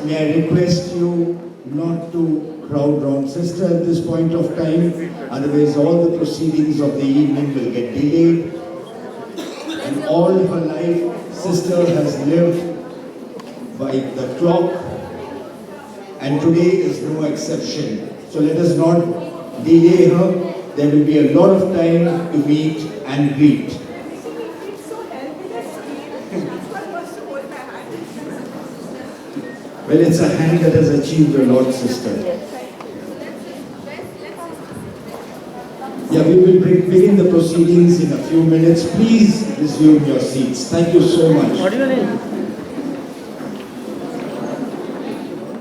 may I request you not to crowd round sister at this point of time, otherwise all the proceedings of the evening will get delayed. And all her life, sister has lived by the clock, and today is no exception. So let us not delay her. There will be a lot of time to meet and greet. Well, it's a hand that has achieved a lot, sister. Yeah, we will begin the proceedings in a few minutes. Please resume your seats. Thank you so much. What do you need?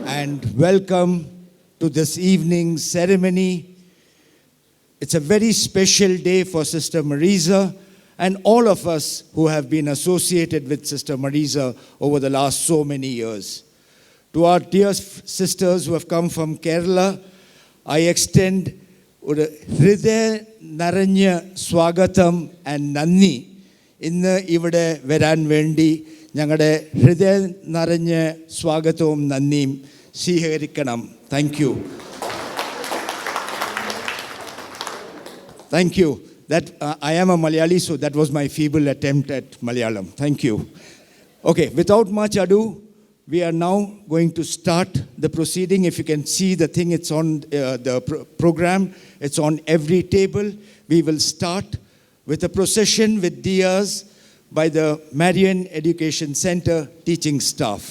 And welcome to this evening's ceremony. It's a very special day for Sister Marisa and all of us who have been associated with Sister Marisa over the last so many years. To our dear sisters who have come from Kerala, I extend ഒരു ഹൃദയ നിറഞ്ഞ സ്വാഗതം and നന്ദി. ഇന്ന് ഇവിടെ വരാൻ വേണ്ടി ഞങ്ങളുടെ ഹൃദയ നിറഞ്ഞ സ്വാഗതവും നന്ദിയും സ്വീകരിക്കണം. Thank you. Thank you. That I am a Malayali, so that was my feeble attempt at Malayalam. Thank you. Okay, without much ado, we are now going to start the proceeding. If you can see the thing, it's on the program. It's on every table. We will start with a procession with diyas by the Marian Education Centre teaching staff.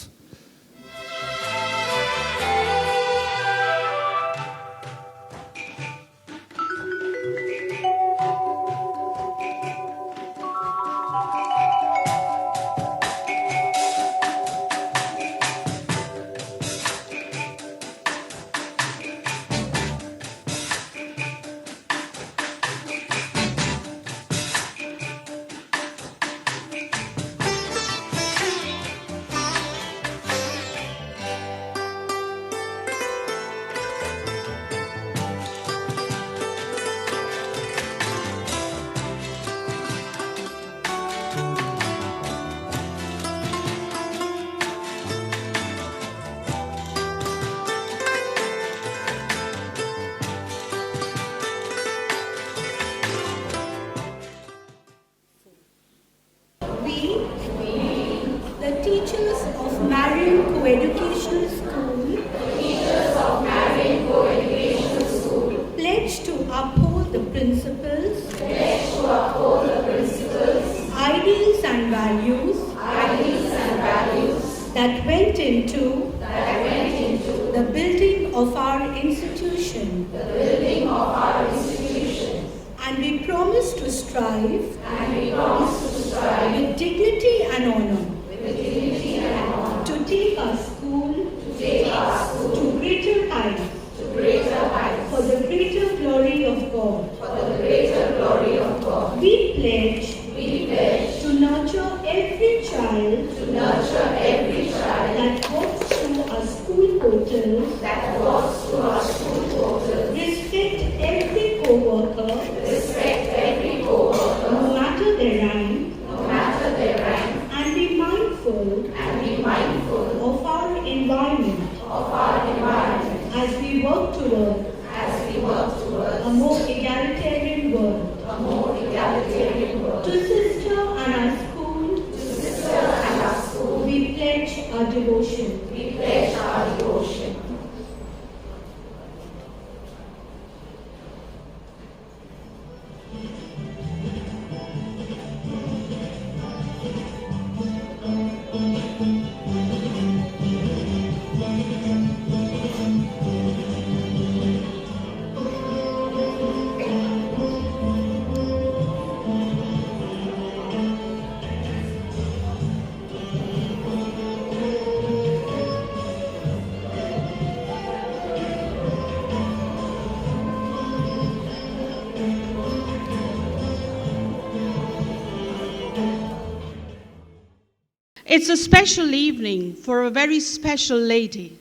It's a special evening for a very special lady,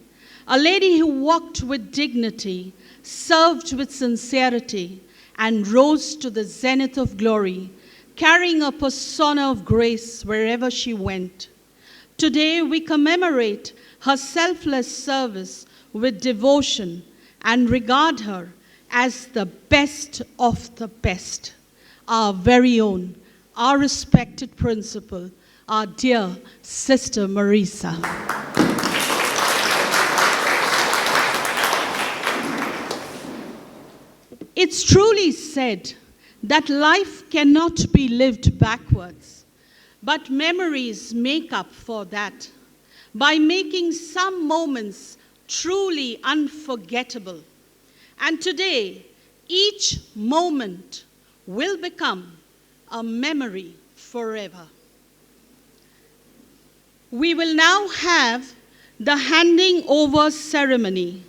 a lady who walked with dignity, served with sincerity, and rose to the zenith of glory, carrying a persona of grace wherever she went. Today we commemorate her selfless service with devotion and regard her as the best of the best. Our very own, our respected principal, our dear Sister Marisa. It's truly said that life cannot be lived backwards, but memories make up for that by making some moments truly unforgettable. And today, each moment will become a memory forever. We will now have the handing over ceremony.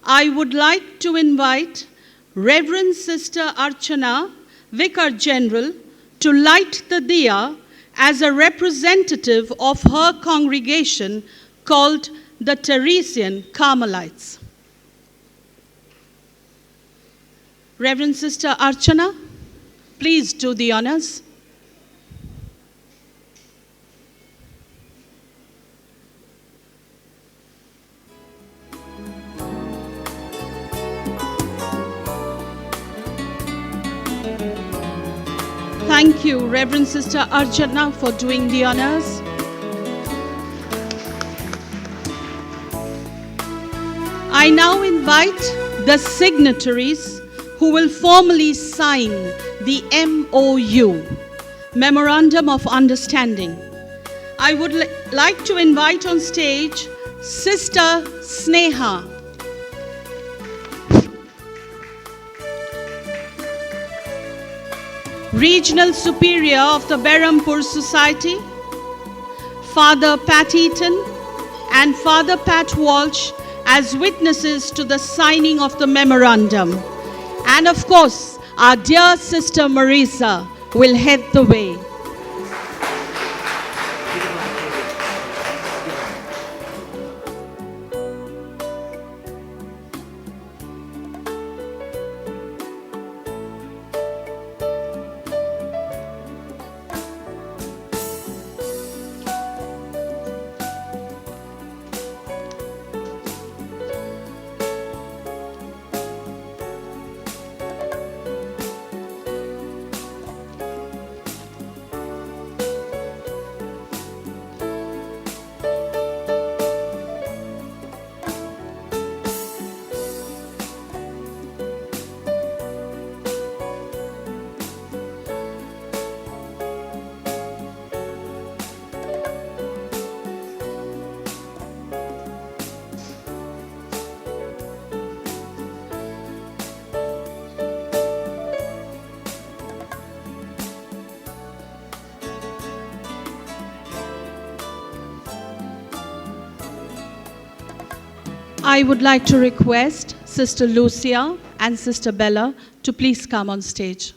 I would like to invite Reverend Sister Archana, Vicar General, to light the diya as a representative of her congregation called the Teresian Carmelites. Reverend Sister Archana, please do the honors. Thank you, Reverend Sister Archana, for doing the honors. I now invite the signatories who will formally sign the MOU, Memorandum of Understanding. I would like to invite on stage Sister Sneha. Regional Superior of the Berhampur Society, Father Pat Eaton and Father Pat Walsh as witnesses to the signing of the memorandum. And of course, our dear Sister Marisa will head the way. I would like to request Sister Lucia and Sister Bella to please come on stage.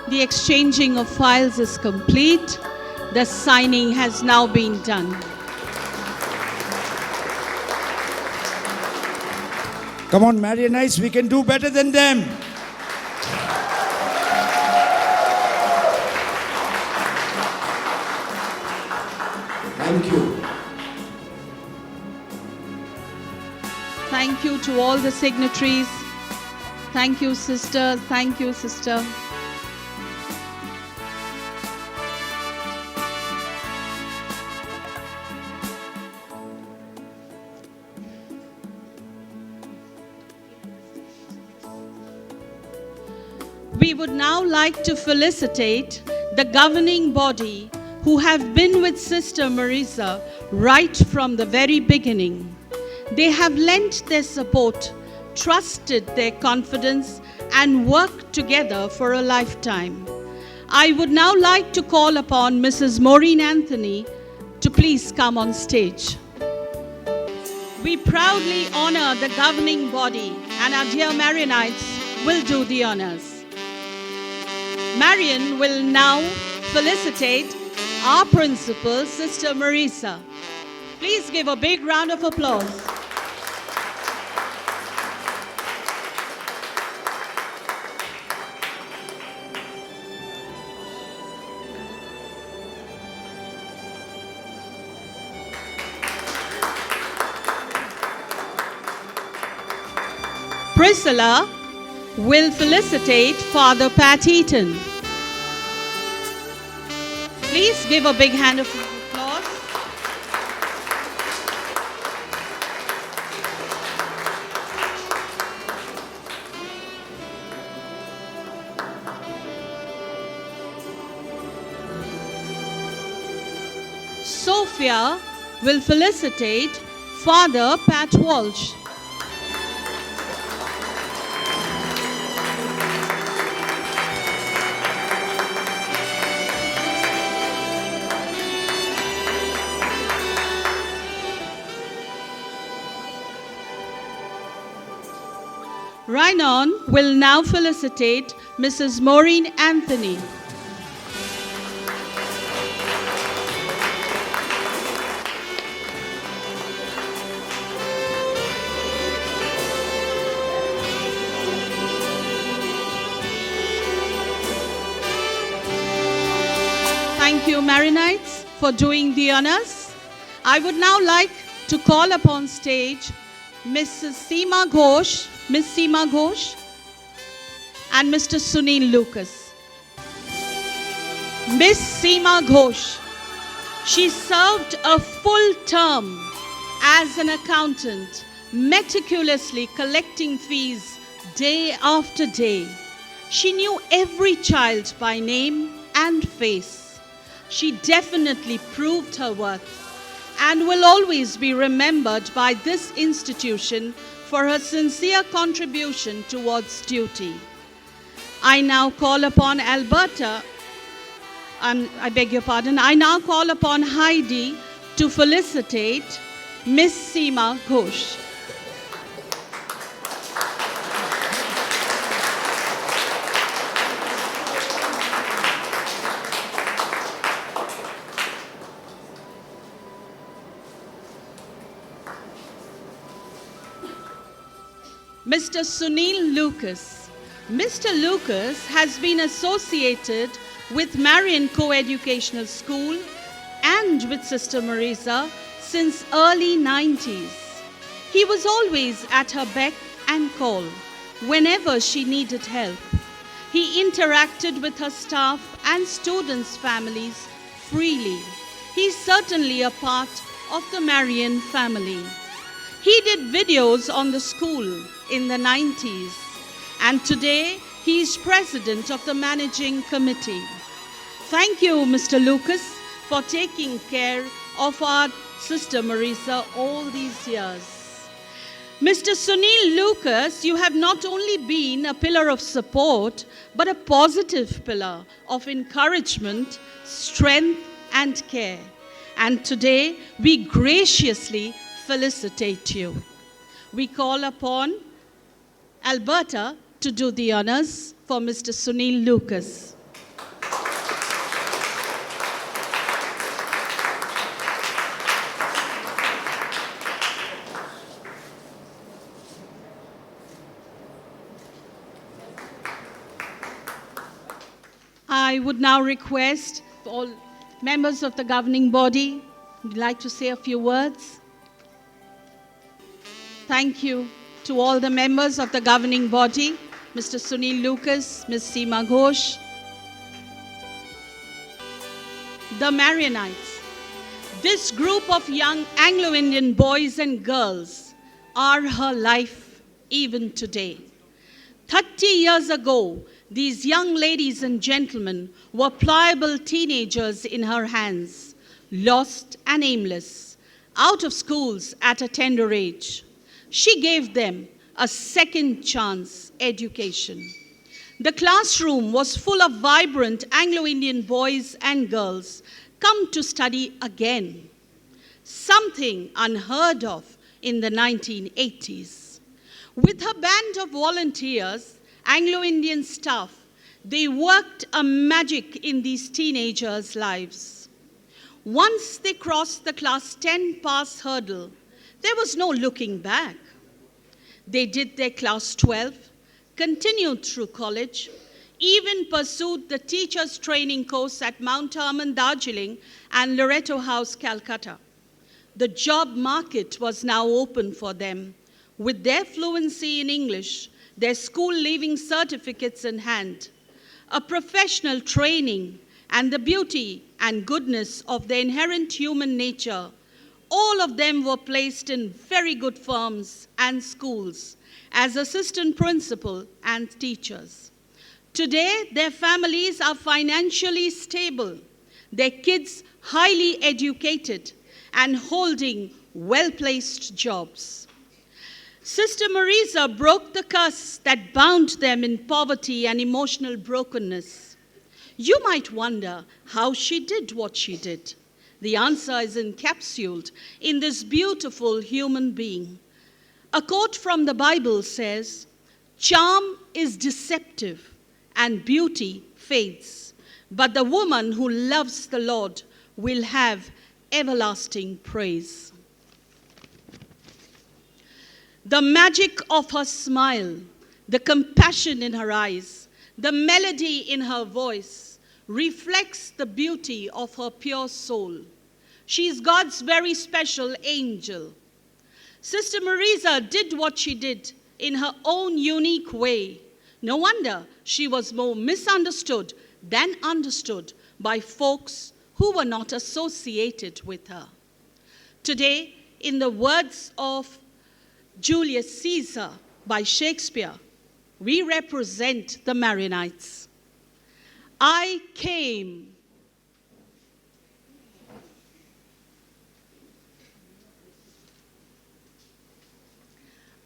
The exchanging of files is complete. The signing has now been done. Come on, Marianites, we can do better than them. Thank you. Thank you to all the signatories. Thank you, sister. Thank you, sister. We would now like to felicitate the governing body who have been with Sister Marisa right from the very beginning. They have lent their support trusted their confidence, and worked together for a lifetime. I would now like to call upon Mrs. Maureen Anthony to please come on stage. We proudly honor the governing body, and our dear Marianites will do the honors. Marian will now felicitate our principal, Sister Marisa. Please give a big round of applause. Priscilla will felicitate Father Pat Eaton. Please give a big hand of applause. Sophia will felicitate Father Pat Walsh. Rhinon will now felicitate Mrs. Maureen Anthony. Thank you, Maranites, for doing the honors. I would now like to call upon stage Mrs. Seema Ghosh, Miss Seema Ghosh, and Mr. Sunil Lucas. Miss Seema Ghosh, she served a full term as an accountant, meticulously collecting fees day after day. She knew every child by name and face. She definitely proved her worth and will always be remembered by this institution for her sincere contribution towards duty. I now call upon Alberta, I now call upon Heidi to felicitate Miss Seema Ghosh. Mr. Sunil Lucas. Mr. Lucas has been associated with Marian Co-Educational School and with Sister Marisa since early 90s. He was always at her beck and call whenever she needed help. He interacted with her staff and students' families freely. He's certainly a part of the Marian family. He did videos on the school in the 90s, and today he is president of the managing committee. Thank you, Mr. Lucas, for taking care of our Sister Marisa all these years. Mr. Sunil Lucas, you have not only been a pillar of support, but a positive pillar of encouragement, strength, and care. And today, we graciously felicitate you. We call upon Alberta to do the honors for Mr. Sunil Lucas. I would now request all members of the governing body would like to say a few words. Thank you to all the members of the governing body, Mr. Sunil Lucas, Ms. Seema Ghosh, the Marianites. This group of young Anglo-Indian boys and girls are her life even today. 30 years ago, these young ladies and gentlemen were pliable teenagers in her hands, lost and aimless, out of schools at a tender age. She gave them a second chance education. The classroom was full of vibrant Anglo-Indian boys and girls come to study again, something unheard of in the 1980s. With her band of volunteers, Anglo-Indian staff, they worked a magic in these teenagers' lives. Once they crossed the class 10 pass hurdle, there was no looking back. They did their class 12, continued through college, even pursued the teacher's training course at Mount Hermon, Darjeeling and Loreto House, Calcutta. The job market was now open for them. With their fluency in English, their school leaving certificates in hand, a professional training, and the beauty and goodness of their inherent human nature, all of them were placed in very good firms and schools as assistant principal and teachers. Today, their families are financially stable, their kids highly educated and holding well-placed jobs. Sister Marisa broke the curse that bound them in poverty and emotional brokenness. You might wonder how she did what she did. The answer is encapsulated in this beautiful human being. A quote from the Bible says, "Charm is deceptive and beauty fades, but the woman who loves the Lord will have everlasting praise." The magic of her smile, the compassion in her eyes, the melody in her voice reflects the beauty of her pure soul. She is God's very special angel. Sister Marisa did what she did in her own unique way. No wonder she was more misunderstood than understood by folks who were not associated with her. Today, in the words of Julius Caesar by Shakespeare, we represent the Marianites. I came.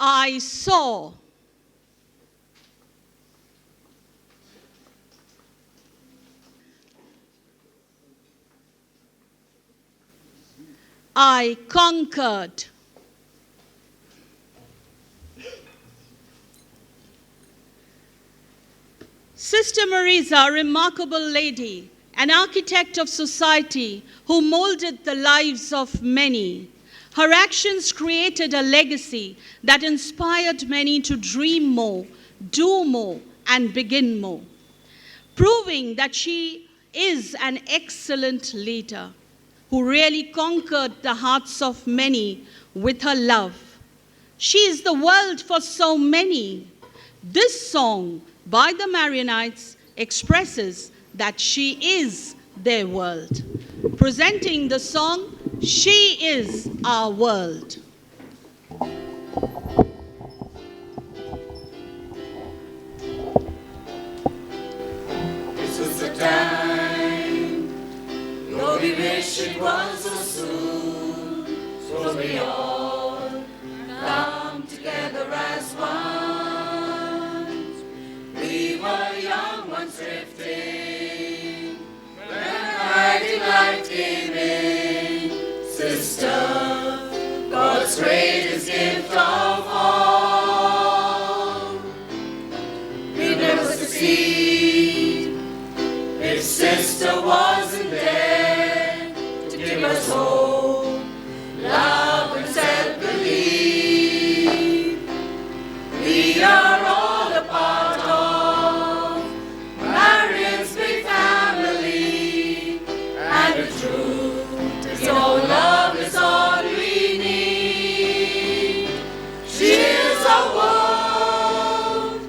I saw. I conquered. Sister Marisa, a remarkable lady, an architect of society who molded the lives of many. Her actions created a legacy that inspired many to dream more, do more, and begin more, proving that she is an excellent leader who really conquered the hearts of many with her love. She is the world for so many. This song by the Marianites expresses that she is their world. Presenting the song, "She is Our World." This was the time, Lord, we wish it was so soon, so we all come together as one. We were young ones drifting, when guiding light came in. Sister, God's greatest gift of all. We'd never succeed if Sister wasn't there to give us hope, love, and self-belief. We are all a part of Marian's big family, and the truth is your love is all we need. She is our world.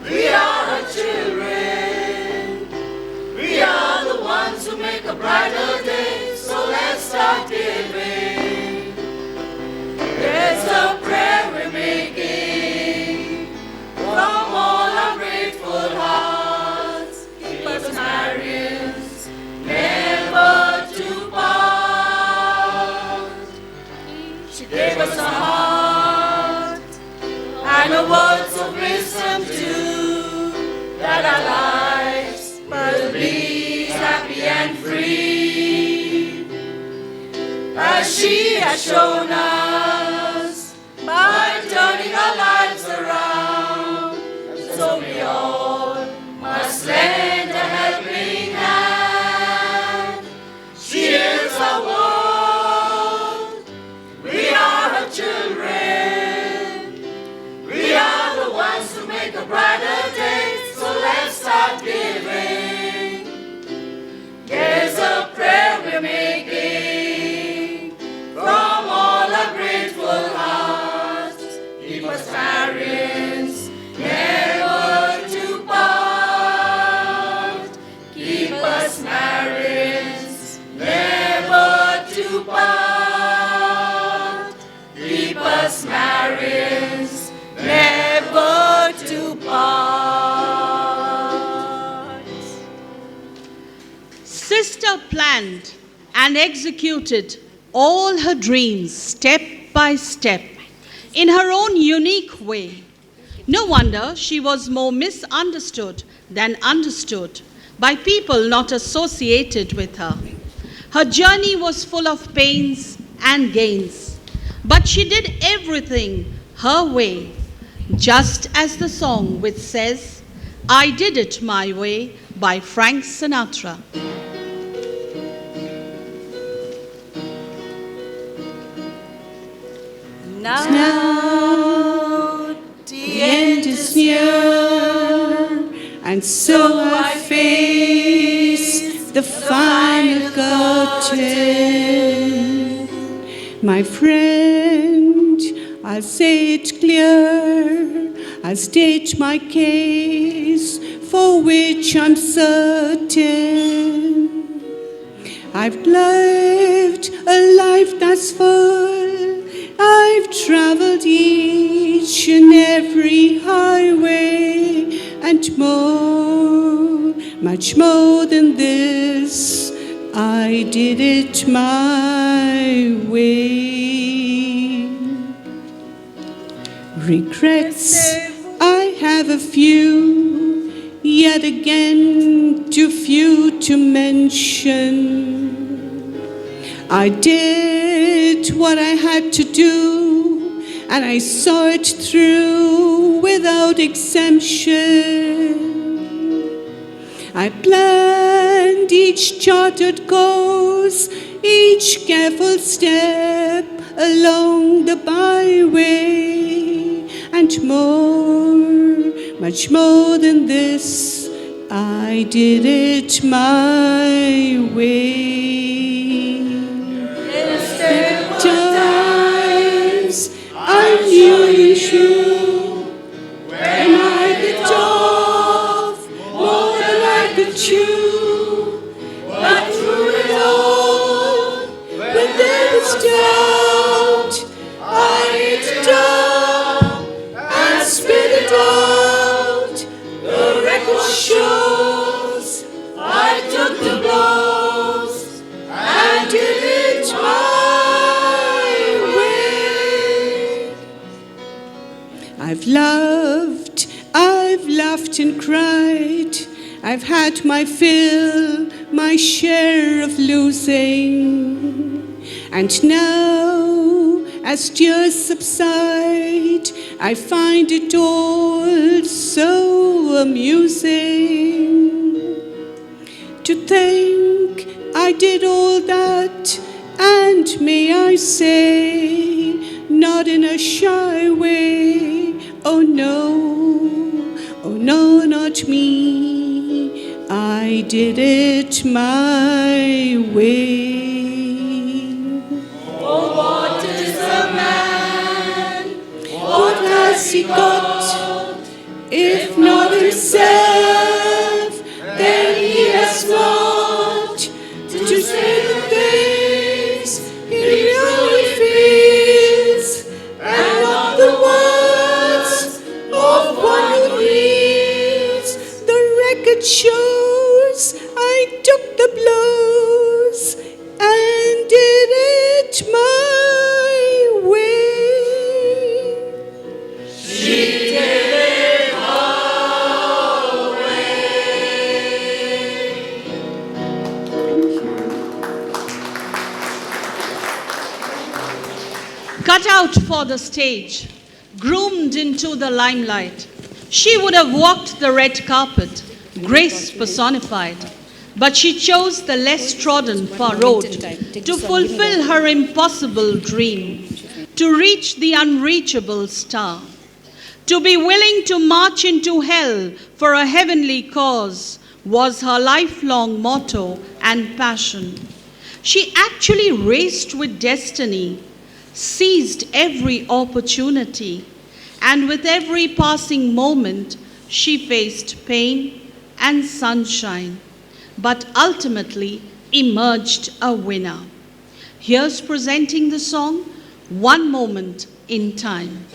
We are her children. We are the ones she has shown us by turning our lives around. So we all must lend a helping hand. She is our world. We are her children. We are the ones who make a brighter day. So let's start giving. Here's a prayer we're making from all our grateful hearts. Keep us Marians never to part. Keep us Marians never to part. Keep us Marians never to part. Sister planned and executed all her dreams step by step in her own unique way. No wonder she was more misunderstood than understood by people not associated with her. Her journey was full of pains and gains, but she did everything her way, just as the song which says, "I Did It My Way" by Frank Sinatra. Now the end is near, and so I face the final curtain. My friend, I'll say it clear, I'll state my case for which I'm certain. I've lived a life that's full. I've traveled each and every highway and more, much more than this. I did it my way. Regrets, I have a few, yet again too few to mention. I did what I had to do, and I saw it through without exemption. I planned each charted course, each careful step along the byway, and more, much more than this, I did it my way. I'm nearly true when I bit off more than I could chew. But through it all, when there was doubt, I ate it up and spit it out. The record shows I took the blows and did it my. I've loved, I've laughed and cried. I've had my fill, my share of losing. And now, as tears subside, I find it all so amusing. To think I did all that, and may I say, not in a shy way. Oh no, not me. I did it my way. Oh, what is a man? What has he got? If not himself, then he has not to say the things he really feels, and not the words of one who needs. The record shows I took the blows and did it my way. She did it her way. cut out for the stage, groomed into the limelight. She would have walked the red carpet, grace personified. But she chose the less trodden road to fulfill her impossible dream, to reach the unreachable star, to be willing to march into hell for a heavenly cause was her lifelong motto and passion. She actually raced with destiny, seized every opportunity, and with every passing moment, she faced pain and sunshine, but ultimately emerged a winner. Here's presenting the song, One Moment in Time.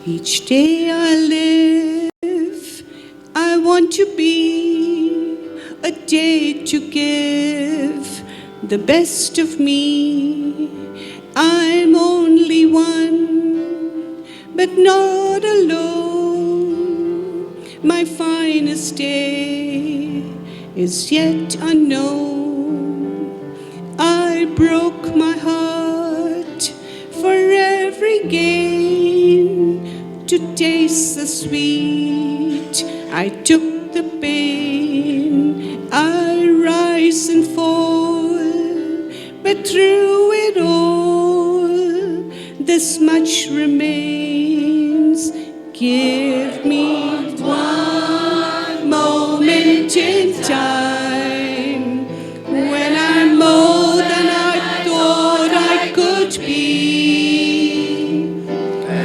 Each day I live, I want to be a day to give the best of me. I'm only one, but not alone. My finest day is yet unknown. I broke my heart for every gain, to taste the sweet. I took the pain. I rise and fall, but through it all, this much remains. Give me one moment in time when I'm more than I thought I could be.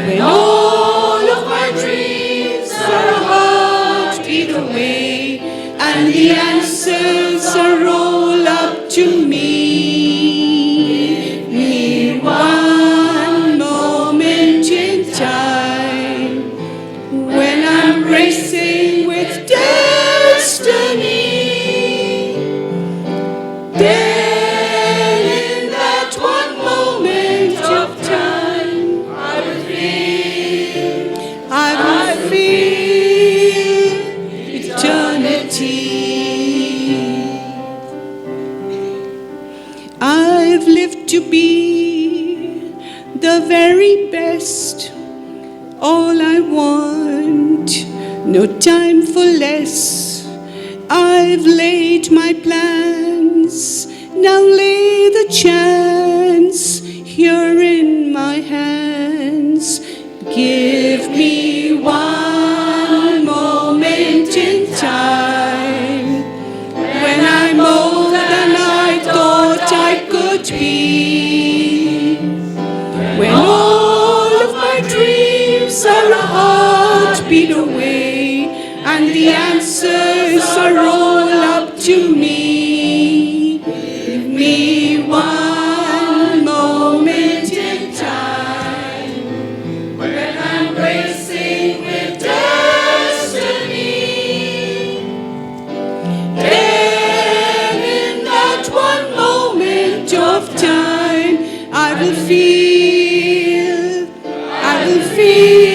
When all of my dreams are a heartbeat away, and the answers are all up to me. Give me one moment in time when I'm racing with destiny. Then in that one moment of time, I will feel eternity. I've lived to be the very best, all I want, no time for less. I've laid my plans, now lay the chance here in my hands. Give me one moment in time when I'm more than I thought I could be. When all of my dreams are a heartbeat away, and the answers are all up to me. Give me one moment in time when I'm racing with destiny. Then in that one moment of time, I will feel eternity.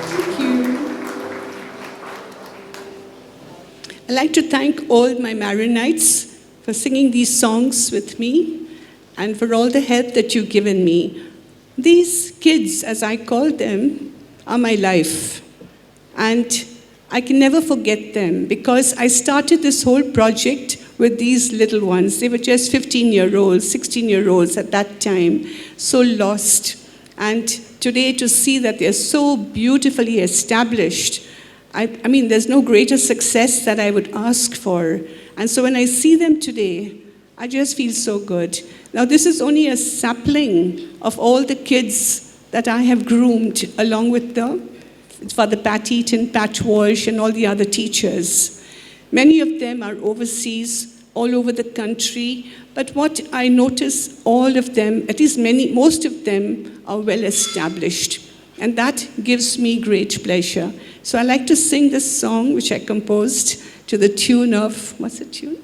Thank you. I'd like to thank all my Marianites for singing these songs with me and for all the help that you've given me. These kids, as I call them, are my life. And I can never forget them because I started this whole project with these little ones. They were just 15-year-olds, 16-year-olds at that time, so lost. And today to see that they're so beautifully established, I mean, there's no greater success that I would ask for. And so when I see them today, I just feel so good. Now, this is only a sapling of all the kids that I have groomed along with Father Pat Eaton, Pat Walsh, and all the other teachers. Many of them are overseas, all over the country, but what I notice, all of them, at least most of them, are well established. And that gives me great pleasure. So I like to sing this song, which I composed to the tune of, what's the tune?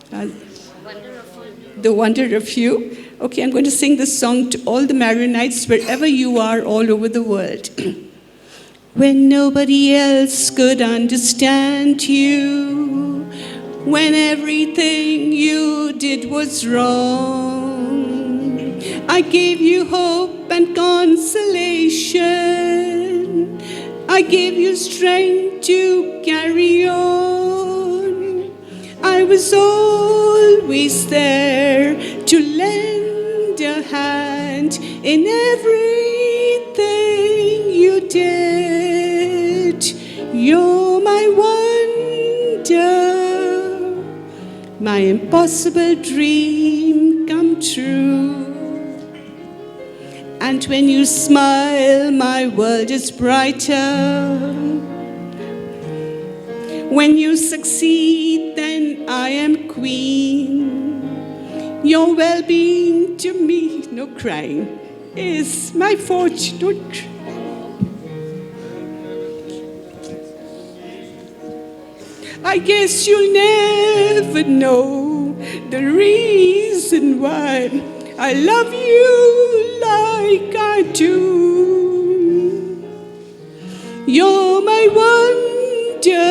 The Wonder of You. Okay, I'm going to sing this song to all the Marianites, wherever you are, all over the world. When nobody else could understand you, when everything you did was wrong, I gave you hope and consolation. I gave you strength to carry on. I was always there to lend a hand in everything you did. You're my wonder, my impossible dream come true. And when you smile, my world is brighter. When you succeed, then I am queen. Your well-being to me, no crying, is my fortune. Don't cry. I guess you'll never know the reason why I love you like I do. You're my wonder,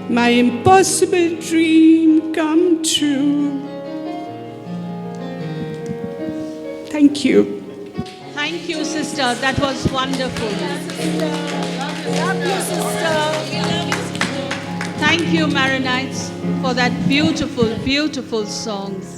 my impossible dream come true. Thank you. Thank you, sister. That was wonderful. Love you, sister. Thank you, Maranites, for that beautiful, beautiful songs.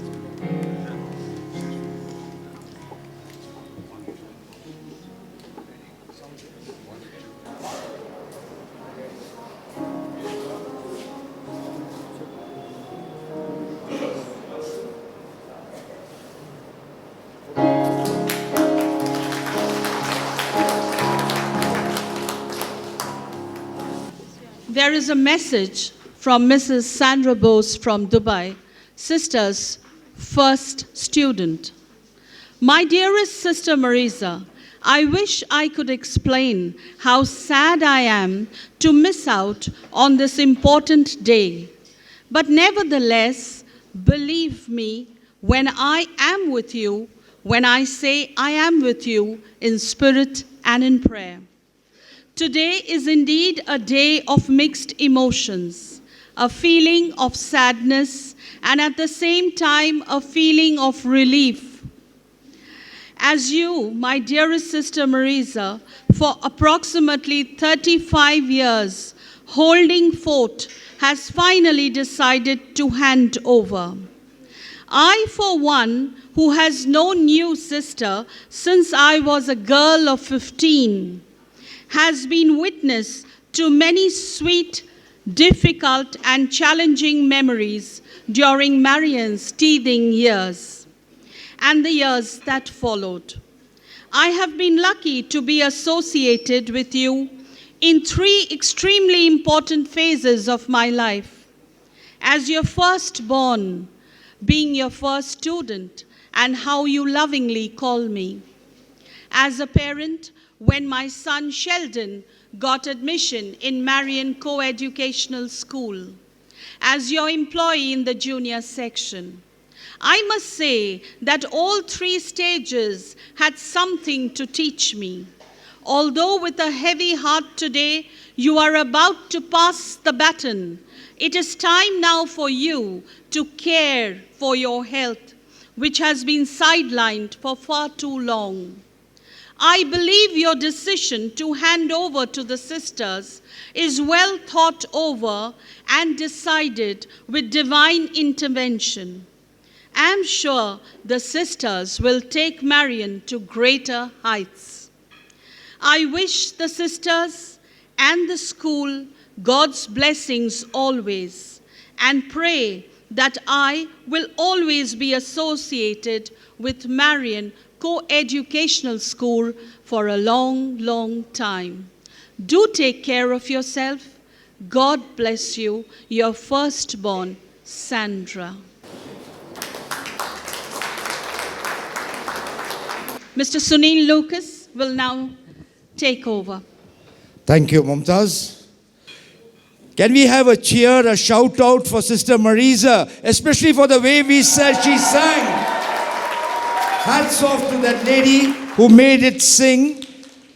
There is a message from Mrs. Sandra Bose from Dubai, sister's first student. My dearest sister Marisa, I wish I could explain how sad I am to miss out on this important day. But nevertheless, believe me when I am with you, when I say I am with you in spirit and in prayer. Today is indeed a day of mixed emotions, a feeling of sadness and at the same time a feeling of relief. As you, my dearest sister Marisa, for approximately 35 years, holding fort, has finally decided to hand over. I, for one, who has known you, sister, since I was a girl of 15, has been witness to many sweet, difficult, and challenging memories during Marian's teething years and the years that followed. I have been lucky to be associated with you in 3 extremely important phases of my life. As your firstborn, being your first student, and how you lovingly call me. As a parent, when my son Sheldon got admission in Marian Co-Educational School, as your employee in the junior section. I must say that all 3 stages had something to teach me. Although with a heavy heart today, you are about to pass the baton, it is time now for you to care for your health, which has been sidelined for far too long. I believe your decision to hand over to the sisters is well thought over and decided with divine intervention. I am sure the sisters will take Marian to greater heights. I wish the sisters and the school God's blessings always, and pray that I will always be associated with Marian Co-Educational School for a long, long time. Do take care of yourself. God bless you, your firstborn, Sandra. Mr. Sunil Lucas, will now take over. Thank you, Mumtaz. Can we have a cheer, a shout out for Sister Marisa, especially for the way she sang? Hats off to that lady who made it sing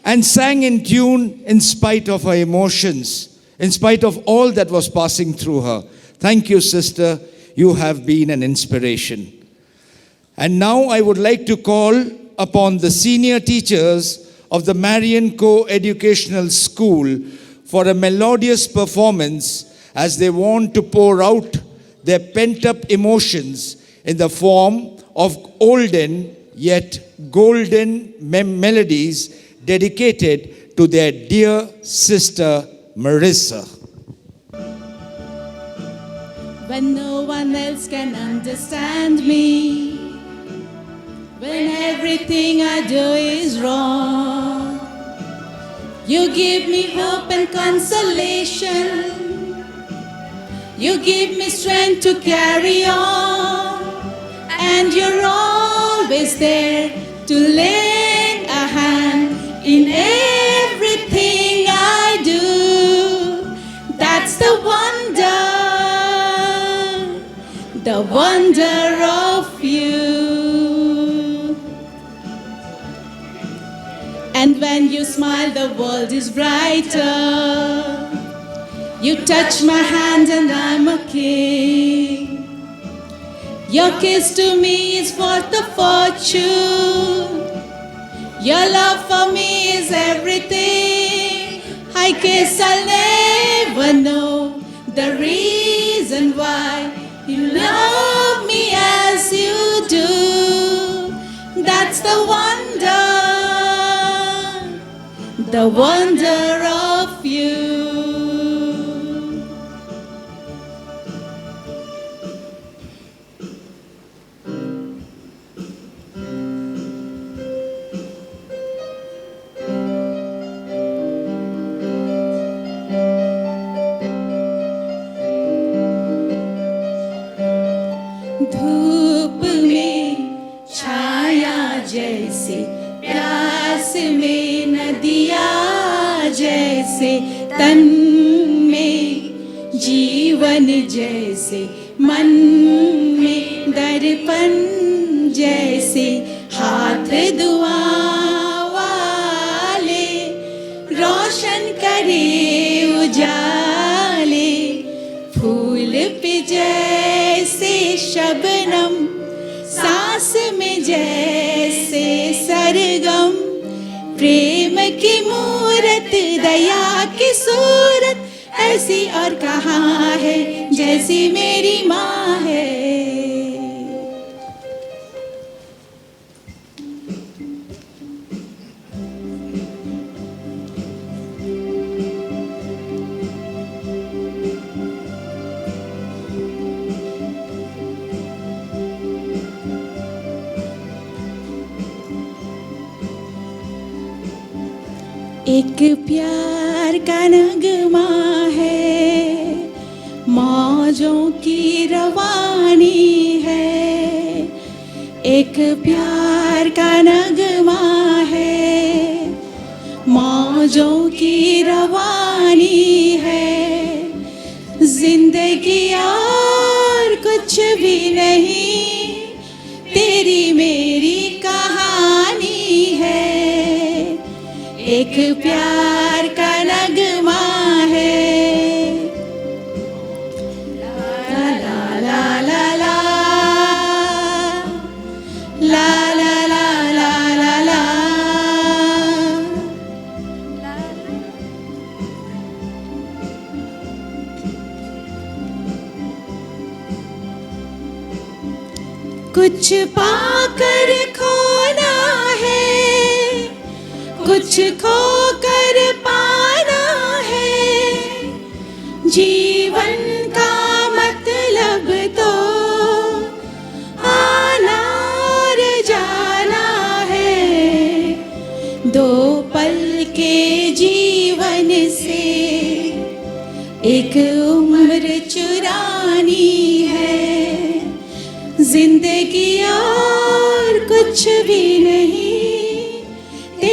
and sang in tune in spite of her emotions, in spite of all that was passing through her. Thank you, sister. You have been an inspiration. And now I would like to call upon the senior teachers of the Marian Co-Educational School for a melodious performance as they want to pour out their pent-up emotions in the form of olden yet golden melodies dedicated to their dear sister Marisa. When no one else can understand me, when everything I do is wrong, you give me hope and consolation. You give me strength to carry on, and you're always there to lend a hand in everything I do. That's the wonder of you. And when you smile, the world is brighter. You touch my hand and I'm a king. Your kiss to me is worth a fortune. Your love for me is everything. I guess I'll never know the reason why you love me as you do. That's the wonder of you. धूप में छाया जैसे, प्यास में नदिया जैसे, तन में जीवन जैसे, मन में दर्पण जैसे, हाथ दुआ वाले रोशन करे उजाले, फूल पे जैसे शबनम, सांस में जैसे सरगम, प्रेम की मूरत, दया की सूरत, ऐसी और कहाँ है जैसी मेरी माँ है. एक प्यार का नगमा है, मौजों की रवानी है. एक प्यार का नगमा है, मौजों की रवानी है. जिंदगी और कुछ भी नहीं, तेरी मेरी कहानी है. एक प्यार का नगमा है. ला ला ला ला ला, ला ला ला ला ला ला. कुछ पाकर खोना है, कुछ खोकर पाना है. जीवन का मतलब तो आना और जाना है. दो पल के जीवन से एक उम्र चुरानी है. जिंदगी और कुछ भी नहीं,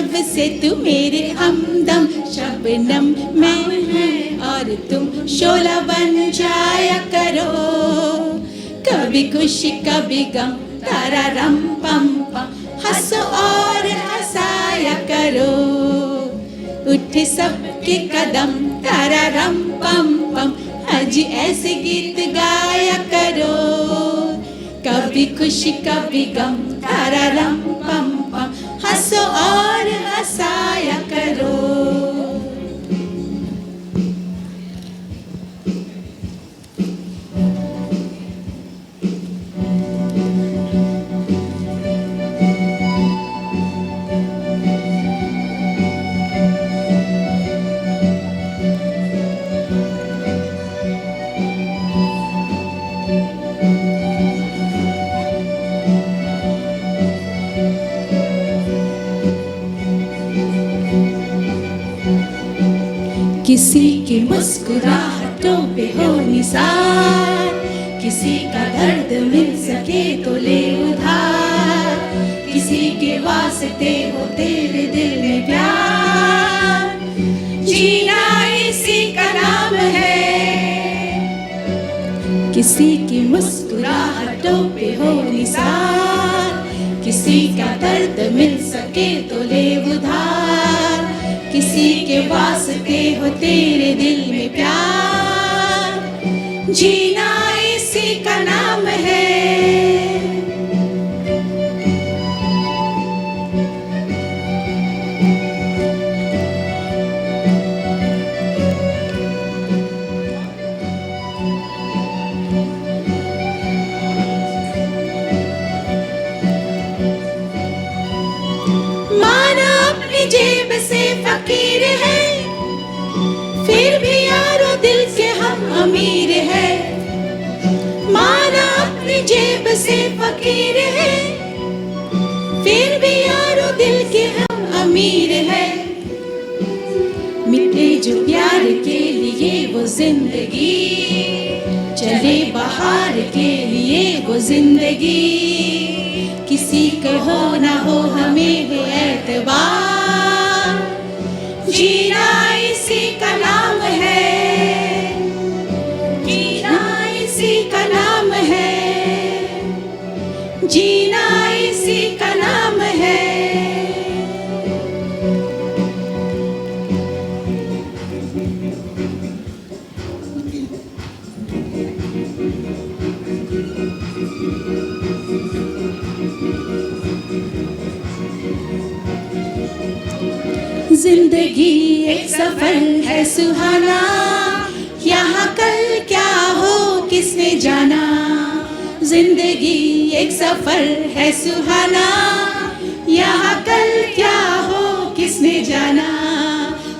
जब से तू मेरे हमदम, शबनम मैं और तुम शोला बन जाया करो, कभी खुशी कभी गम, तारा रम पम पम, हंसो और हंसाया करो, उठे सबके कदम, तारा रम पम पम, हाजी ऐसे गीत गाया करो, कभी खुशी कभी गम, तारा रम पम पम, हंसो और हंसाया करो। किसी की मुस्कुराहटों पे हो निसार, किसी का दर्द मिल सके तो ले उधार, किसी के वास्ते हो तेरे दिल में प्यार, जीना इसी का नाम है। किसी की मुस्कुराहटों पे हो निसार, किसी का दर्द मिल सके तो ले उधार, किसी के वास्ते हो तेरे दिल में प्यार, जीना इसी का नाम है। माना अपनी जेब से फकीर है, फिर भी यारो दिल के हम अमीर है। माना अपनी जेब से फकीर है, फिर भी यारो दिल के हम अमीर है। मिटे जो प्यार के लिए वो जिंदगी, चले बाहर के लिए वो जिंदगी, किसी का हो ना हो हमें है एतबार, जीना इसी का नाम है, जीना इसी का नाम है, जीना इसी का नाम है। जिंदगी एक सफर है सुहाना, यहाँ कल क्या हो किसने जाना। जिंदगी एक सफर है सुहाना, यहाँ कल क्या हो किसने जाना।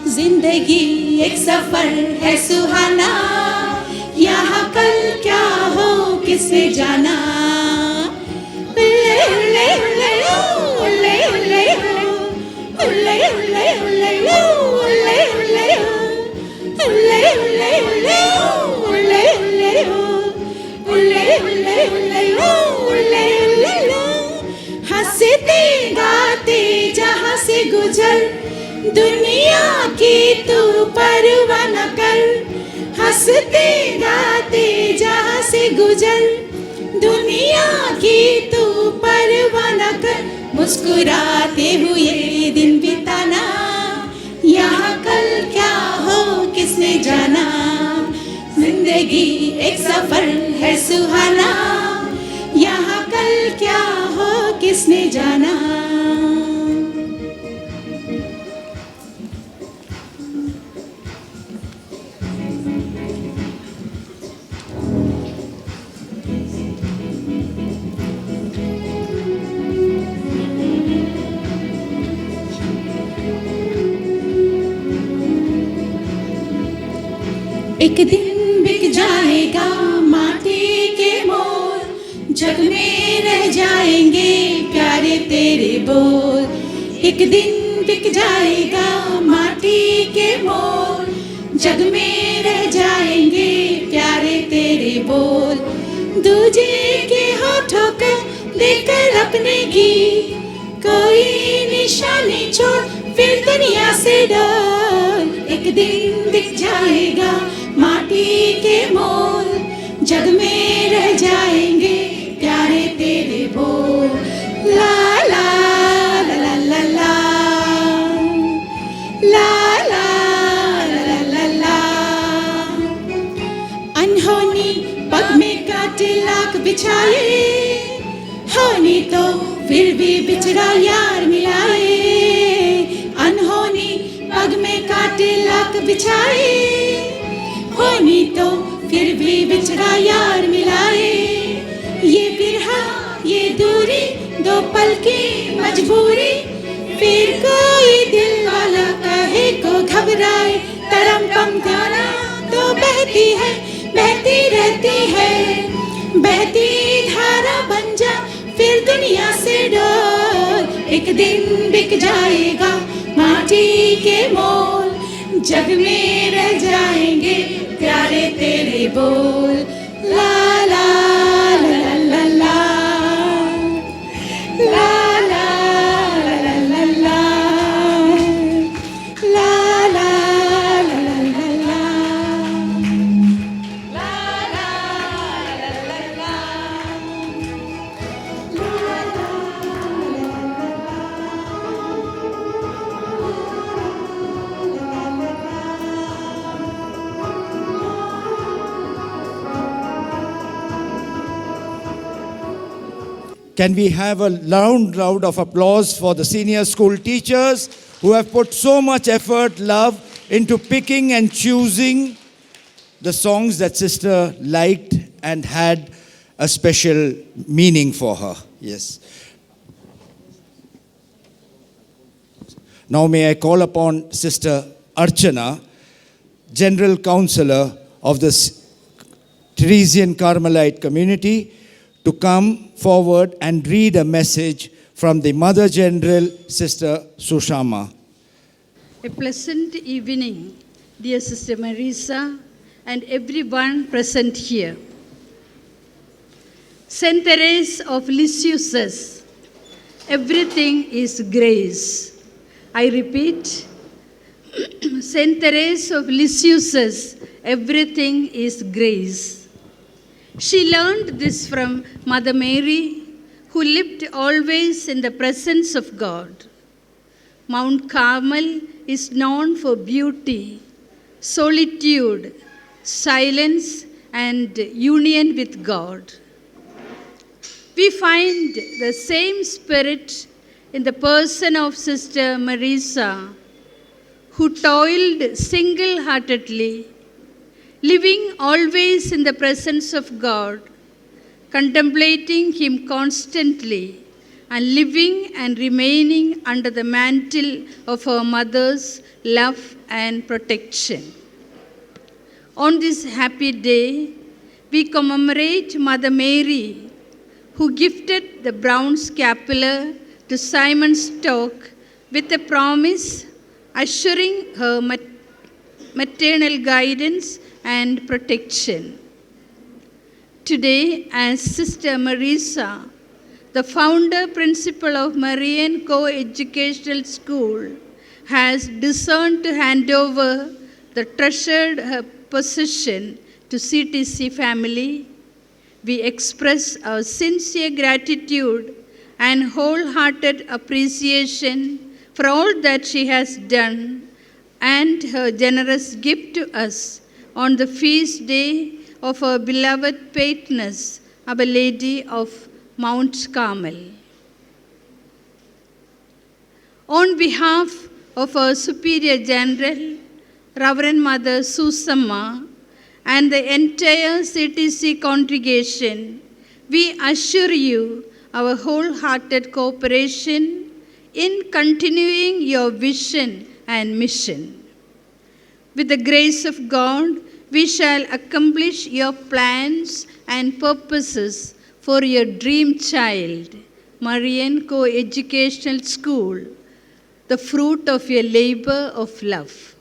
जिंदगी एक सफर है सुहाना, यहाँ कल क्या हो किसने जाना। उल्ले उल्ले उल्ले उल्ले उल्ले उल्ले उल्ले उल्ले उल्ले उल्ले उल्ले उल्ले उल्ले उल्ले उल्ले उल्ले उल्ले, हंसते गाते जहाँ से गुजर, दुनिया की तू परवाह न कर। हंसते गाते जहाँ से गुजर, दुनिया की तू परवाह न कर। मुस्कुराते हुए दिन बिताना, यहाँ कल क्या हो किसने जाना। जिंदगी एक सफर है सुहाना, यहाँ कल क्या हो किसने जाना। एक दिन बिक जाएगा माटी के मोल, जग में रह जाएंगे प्यारे तेरे बोल। एक दिन बिक जाएगा माटी के मोल, जग में रह जाएंगे प्यारे तेरे बोल। दूजे के होठों को देकर अपने की कोई निशानी छोड़ फिर दुनिया से डर, एक दिन दिख जाएगा माटी के मोल, जग में रह जाएंगे प्यारे तेरे बोल। ला ला ला ला ला ला, ला ला ला ला ला। अनहोनी पग में काटे लाख बिछाए, होनी तो फिर भी बिछड़ा यार मिलाए। अनहोनी पग में काटे लाख बिछाए, होनी तो फिर भी बिछड़ा यार मिलाए। ये बिरहा ये दूरी दो पल की मजबूरी, फिर कोई दिल वाला कहे को घबराए। तरम पम धारा तो बहती है बहती रहती है, बहती धारा बन जा फिर दुनिया से डर, एक दिन बिक जाएगा माटी के मोल, जग में रह जाएंगे प्यारे तेरे बोल। ला ला ला ला ला, ला ला ला ला ला, ला ला ला ला ला, ला ला ला ला ला। Can we have a loud round of applause for the senior school teachers who have put so much effort, love into picking and choosing the songs that sister liked and had a special meaning for her. Yes. Now may I call upon Sister Archana, General Counselor of the Teresian Carmelite community, to come forward and read a message from the Mother General, Sister Sushama. A pleasant evening, dear Sister Marisa and everyone present here. Saint Teresa of Lisieux says, everything is grace. I repeat, Saint Teresa of Lisieux says, everything is grace. She learned this from Mother Mary, who lived always in the presence of God. Mount Carmel is known for beauty, solitude, silence, and union with God. We find the same spirit in the person of Sister Marisa, who toiled single-heartedly, living always in the presence of God, contemplating Him constantly, and living and remaining under the mantle of her mother's love and protection. On this happy day, we commemorate Mother Mary, who gifted the brown scapular to Simon Stock with a promise assuring her maternal guidance and protection. Today, as Sister Marisa, the founder principal of Marian Education School, has discerned to hand over the treasured possession to CTC family, we express our sincere gratitude and wholehearted appreciation for all that she has done and her generous gift to us on the feast day of our beloved patroness, Our Lady of Mount Carmel. On behalf of our Superior General, Reverend Mother Susamma, and the entire CTC congregation, we assure you our wholehearted cooperation in continuing your vision and mission. With the grace of God, we shall accomplish your plans and purposes for your dream child, Marian Education School, the fruit of your labor of love.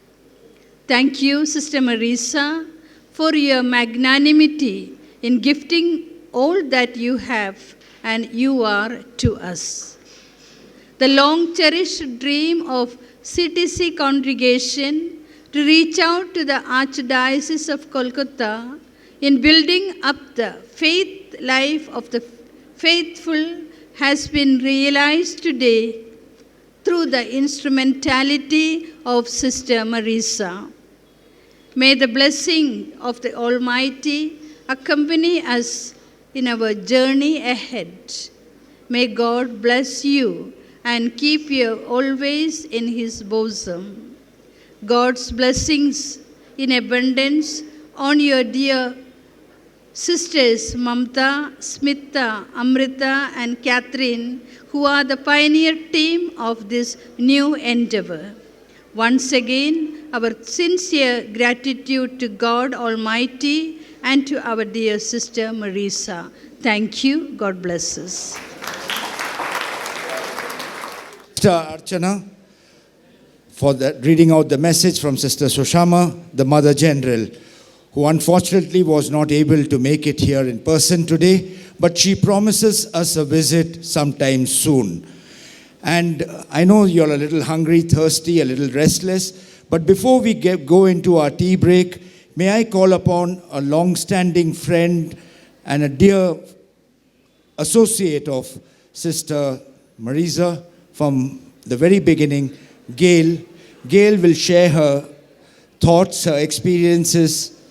Thank you, Sister Marisa, for your magnanimity in gifting all that you have and you are to us. the long cherished dream of CTC congregation to reach out to the Archdiocese of Kolkata in building up the faith life of the faithful has been realized today through the instrumentality of Sister Marisa. May the blessing of the Almighty accompany us in our journey ahead. May God bless you and keep you always in His bosom. God's blessings in abundance on your dear sisters Mamta, Smita, Amrita, and Catherine, who are the pioneer team of this new endeavor. Once again, our sincere gratitude to God Almighty and to our dear sister Marisa. Thank you. God bless us. Sister Archana, for reading out the message from Sister Sushama, the Mother General, who unfortunately was not able to make it here in person today, but she promises us a visit sometime soon. And I know you're a little hungry, thirsty, a little restless, but before we go into our tea break, may I call upon a long-standing friend and a dear associate of Sister Marisa from the very beginning, Gail. Gail will share her thoughts, her experiences,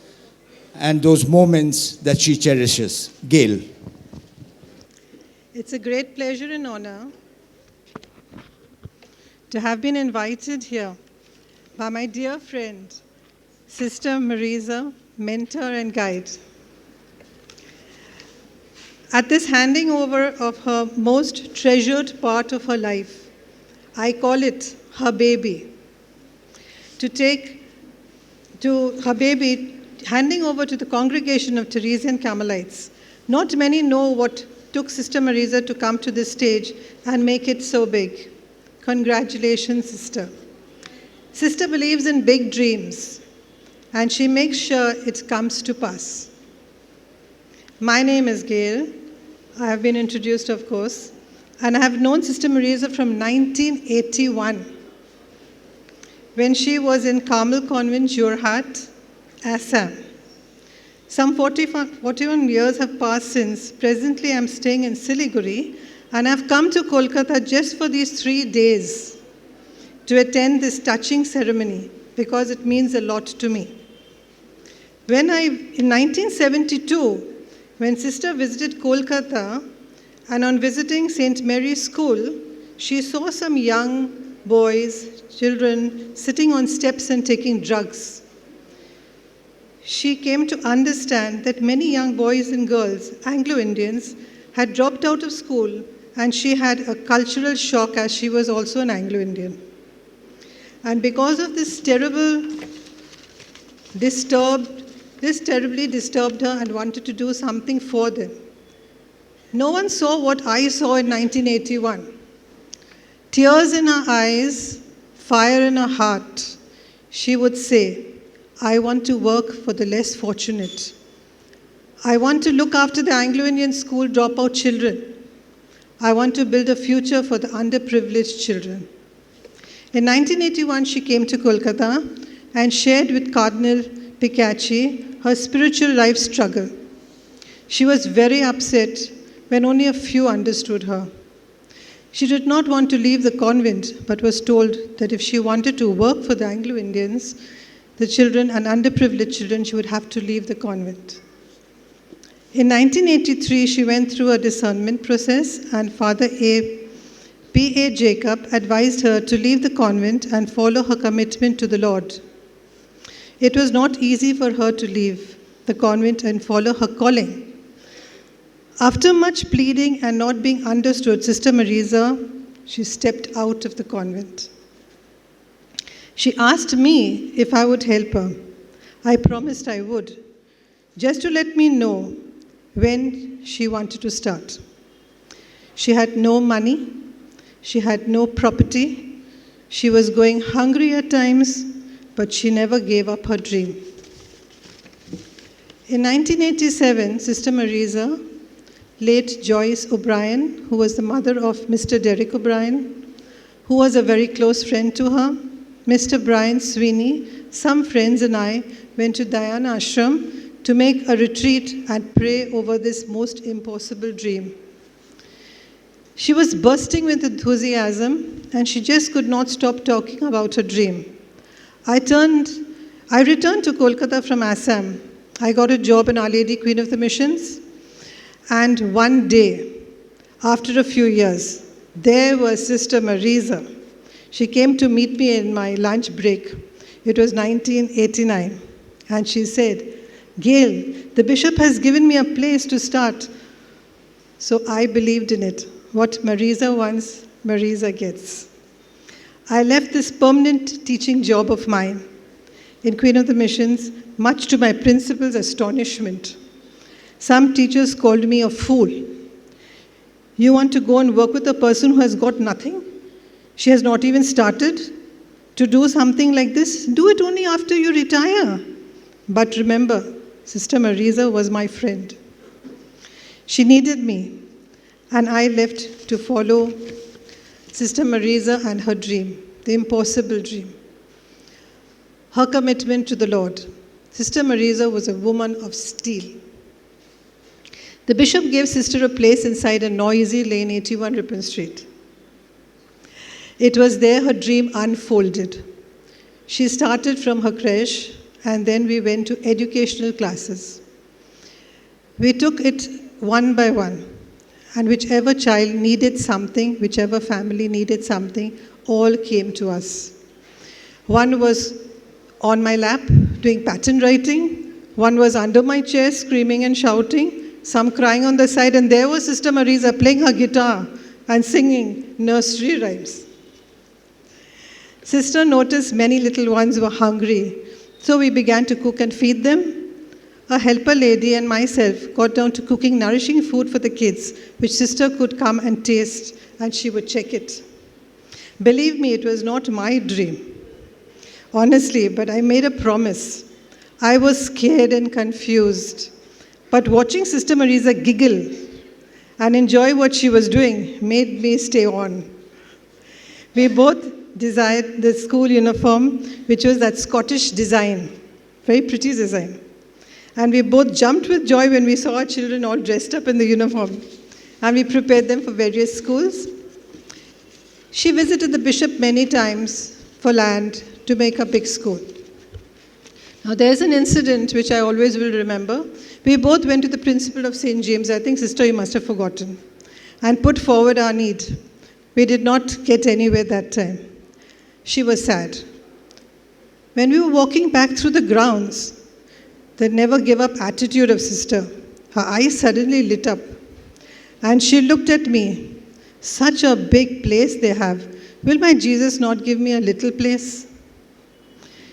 and those moments that she cherishes. Gail. It's a great pleasure and honor to have been invited here by my dear friend, Sister Marisa, mentor and guide. At this handing over of her most treasured part of her life, I call it her baby. Handing over to the congregation of Teresian Carmelites. Not many know what took Sister Marisa to come to this stage and make it so big. Congratulations, Sister. Sister believes in big dreams, and she makes sure it comes to pass. My name is Gail. I have been introduced, of course, and I have known Sister Marisa from 1981, when she was in Carmel Convent, Jorhat, Assam. Some 41 years have passed since. Presently, I'm staying in Siliguri, and I've come to Kolkata just for these 3 days to attend this touching ceremony because it means a lot to me. In 1972, when Sister visited Kolkata, and on visiting St. Mary's School, she saw some young boys, children, sitting on steps and taking drugs. She came to understand that many young boys and girls, Anglo-Indians, had dropped out of school, and she had a cultural shock as she was also an Anglo-Indian. And because of this terribly disturbed her and wanted to do something for them. No one saw what I saw in 1981. Tears in her eyes, fire in her heart. She would say, I want to work for the less fortunate. I want to look after the Anglo-Indian school dropout children. I want to build a future for the underprivileged children. In 1981, she came to Kolkata and shared with Cardinal Picacci her spiritual life struggle. She was very upset when only a few understood her. She did not want to leave the convent, but was told that if she wanted to work for the Anglo-Indians, the children and underprivileged children, she would have to leave the convent. In 1983, she went through a discernment process, and Father P.A. Jacob advised her to leave the convent and follow her commitment to the Lord. It was not easy for her to leave the convent and follow her calling. After much pleading and not being understood, Sister Marisa, she stepped out of the convent. She asked me if I would help her. I promised I would, just to let me know when she wanted to start. She had no money, she had no property, she was going hungry at times, but she never gave up her dream. In 1987, Sister Marisa, late Joyce O'Brien, who was the mother of Mr. Derek O'Brien, who was a very close friend to her, Mr. Brian Sweeney, some friends and I went to Dhyana Ashram to make a retreat and pray over this most impossible dream. She was bursting with enthusiasm and she just could not stop talking about her dream. I returned to Kolkata from Assam. I got a job in Our Lady Queen of the Missions. And one day, after a few years, there was Sister Marisa. She came to meet me in my lunch break. It was 1989. And she said, "Gail, the bishop has given me a place to start." So I believed in it. What Marisa wants, Marisa gets. I left this permanent teaching job of mine in Queen of the Missions, much to my principal's astonishment. Some teachers called me a fool. You want to go and work with a person who has got nothing? She has not even started to do something like this. Do it only after you retire. But remember, Sister Marisa was my friend. She needed me, and I left to follow Sister Marisa and her dream, the impossible dream. Her commitment to the Lord. Sister Marisa was a woman of steel. The bishop gave Sister a place inside a noisy lane, 81 Ripon Street. It was there her dream unfolded. She started from her creche, and then we went to educational classes. We took it one by one, and whichever child needed something, whichever family needed something, all came to us. One was on my lap doing pattern writing, one was under my chair screaming and shouting, some crying on the side, and there was Sister Marisa playing her guitar and singing nursery rhymes. Sister noticed many little ones were hungry, so we began to cook and feed them. A helper lady and myself got down to cooking nourishing food for the kids, which Sister could come and taste, and she would check it. Believe me, it was not my dream. Honestly, but I made a promise. I was scared and confused. But watching Sister Marisa giggle and enjoy what she was doing made me stay on. We both desired the school uniform, which was that Scottish design, very pretty design. And we both jumped with joy when we saw our children all dressed up in the uniform. And we prepared them for various schools. She visited the bishop many times for land to make a big school. Now there's an incident which I always will remember. We both went to the principal of St. James, I think Sister you must have forgotten, and put forward our need. We did not get anywhere that time. She was sad. When we were walking back through the grounds, the never give up attitude of Sister, her eyes suddenly lit up. And she looked at me. Such a big place they have. Will my Jesus not give me a little place?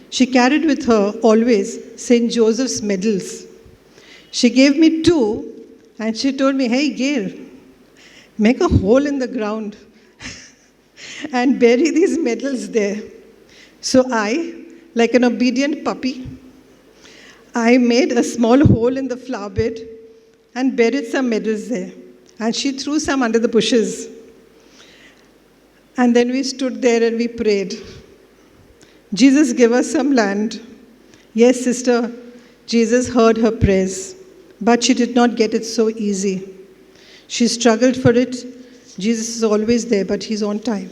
She carried with her always St. Joseph's medals. She gave me 2 and she told me, "Hey Gail, make a hole in the ground and bury these medals there." So I, like an obedient puppy, I made a small hole in the flower bed and buried some medals there. And she threw some under the bushes. And then we stood there and we prayed. Jesus, give us some land. Yes, Sister, Jesus heard her prayers, but she did not get it so easy. She struggled for it. Jesus is always there, but he's on time.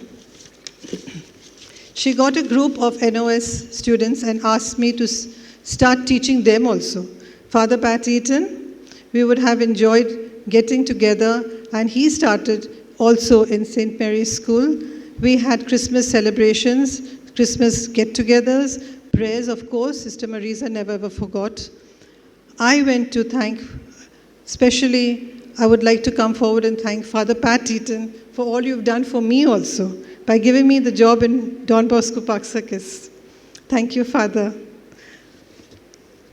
She got a group of NOS students and asked me to start teaching them also. Father Pat Eaton, we would have enjoyed getting together, and he started also in St. Mary's School. We had Christmas celebrations, Christmas get-togethers, prayers, of course. Sister Marisa never ever forgot. I went to thank, especially, I would like to come forward and thank Father Pat Eaton for all you've done for me also, by giving me the job in Don Bosco Park Circus. Thank you, Father.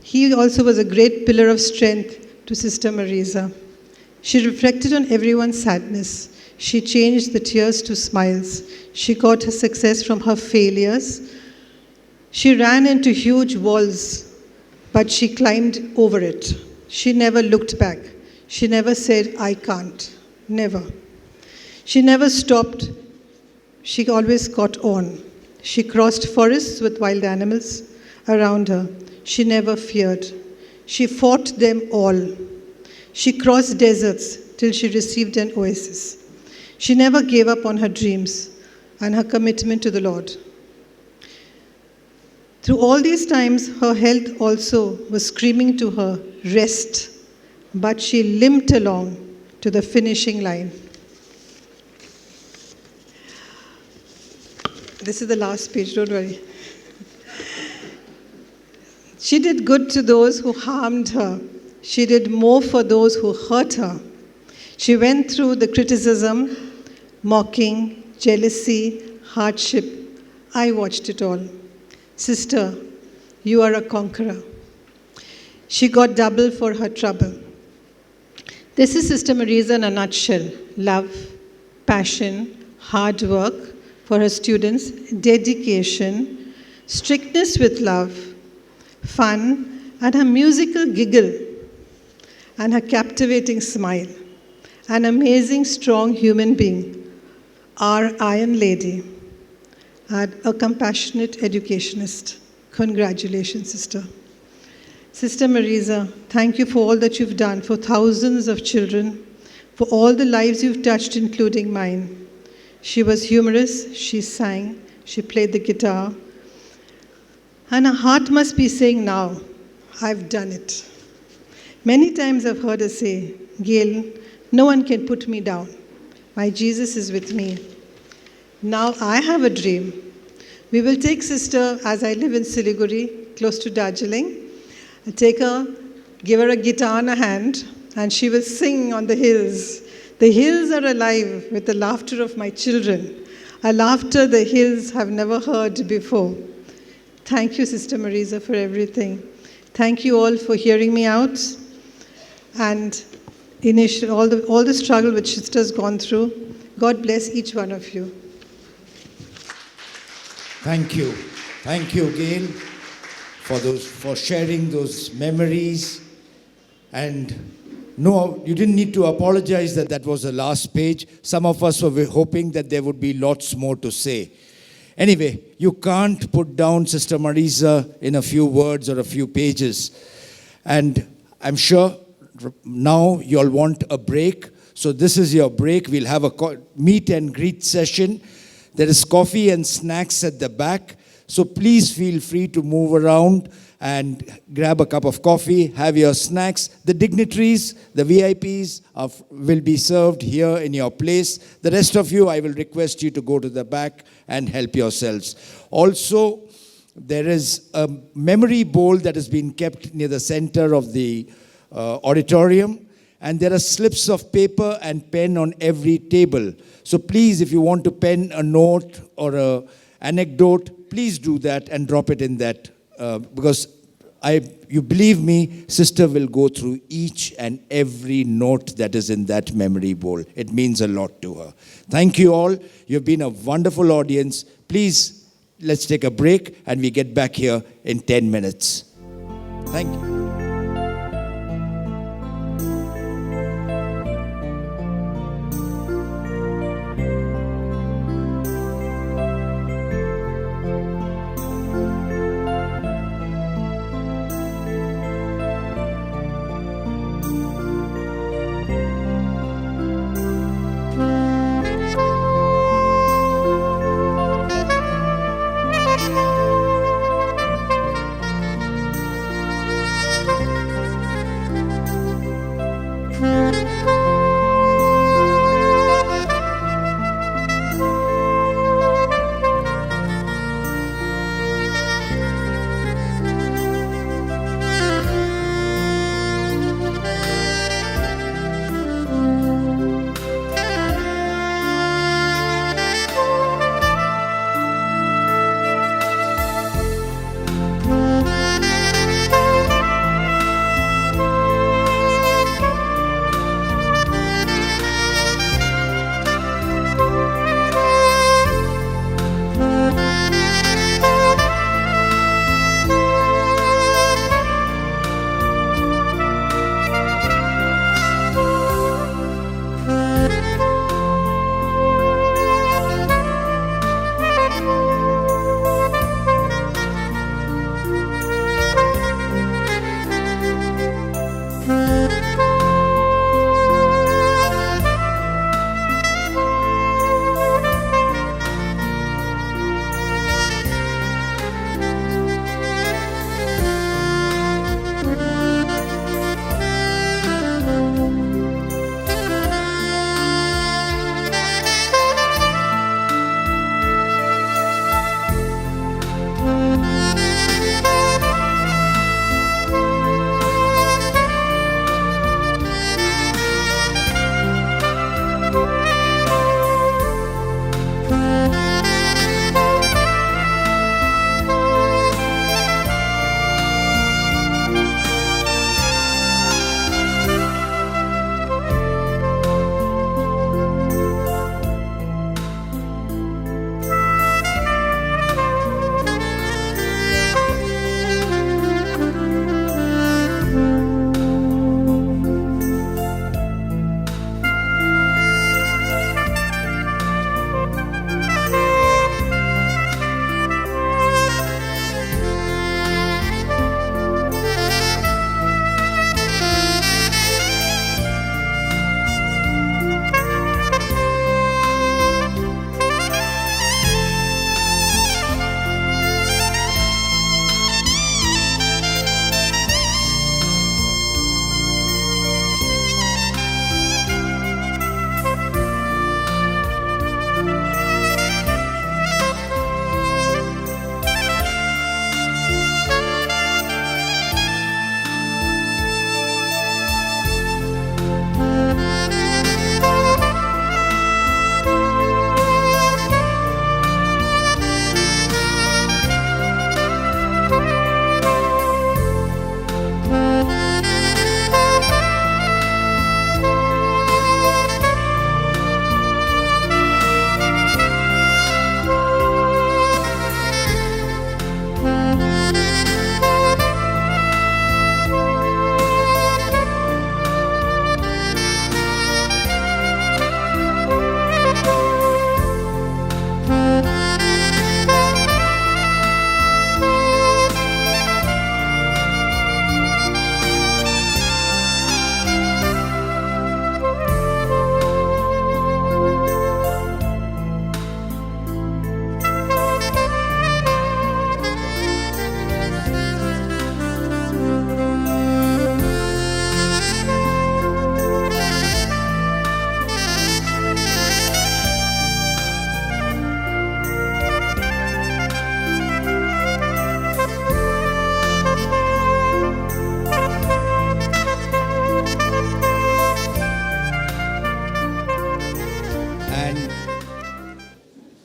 He also was a great pillar of strength to Sister Marisa. She reflected on everyone's sadness. She changed the tears to smiles. She got her success from her failures. She ran into huge walls, but she climbed over it. She never looked back. She never said, "I can't." Never. She never stopped She always caught on. She crossed forests with wild animals around her. She never feared. She fought them all. She crossed deserts till she received an oasis. She never gave up on her dreams and her commitment to the Lord. Through all these times, her health also was screaming to her, rest, but she limped along to the finishing line. This is the last page, don't worry. She did good to those who harmed her. She did more for those who hurt her. She went through the criticism, mocking, jealousy, hardship. I watched it all. Sister, you are a conqueror. She got double for her trouble. This is Sister Marisa in a nutshell. Love, passion, hard work for her students, dedication, strictness with love, fun, and her musical giggle, and her captivating smile. An amazing, strong human being, our Iron Lady, and a compassionate educationist. Congratulations, sister. Sister Marisa, thank you for all that you've done for thousands of children, for all the lives you've touched, including mine. She was humorous, she sang, she played the guitar, and her heart must be saying now, I've done it. Many times I've heard her say, Gail, no one can put me down. My Jesus is with me. Now I have a dream. We will take sister, as I live in Siliguri, close to Darjeeling, and take her, give her a guitar in her hand, and she will sing on the hills. The hills are alive with the laughter of my children, a laughter the hills have never heard before. Thank you, Sister Marisa, for everything. Thank you all for hearing me out, and all the struggle which sister's gone through. God bless each one of you. Thank you. Thank you, Gail, for sharing those memories. And no, you didn't need to apologize that was the last page. Some of us were hoping that there would be lots more to say. Anyway, you can't put down Sister Marisa in a few words or a few pages. And I'm sure now you all want a break. So this is your break. We'll have a meet and greet session. There is coffee and snacks at the back. So please feel free to move around and grab a cup of coffee, have your snacks. The dignitaries, the VIPs will be served here in your place. The rest of you, I will request you to go to the back and help yourselves. Also, there is a memory bowl that has been kept near the center of the auditorium. And there are slips of paper and pen on every table. So please, if you want to pen a note or an anecdote, please do that and drop it in that. Because you believe me, sister will go through each and every note that is in that memory bowl. It means a lot to her. Thank you all. You've been a wonderful audience. Please, let's take a break and we get back here in 10 minutes. Thank you.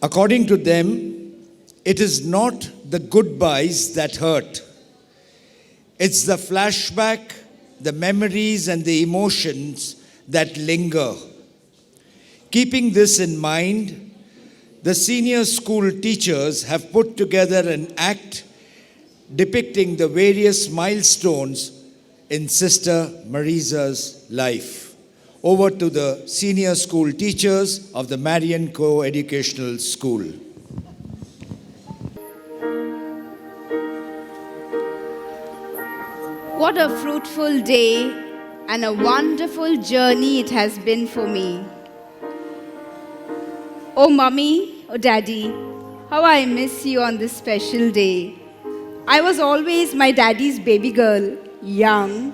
According to them, it is not the goodbyes that hurt. It's the flashback, the memories, and the emotions that linger. Keeping this in mind, the senior school teachers have put together an act depicting the various milestones in Sister Marisa's life. Over to the senior school teachers of the Marian Educational School. What a fruitful day and a wonderful journey it has been for me. Oh, Mummy, oh, Daddy, how I miss you on this special day. I was always my daddy's baby girl, young,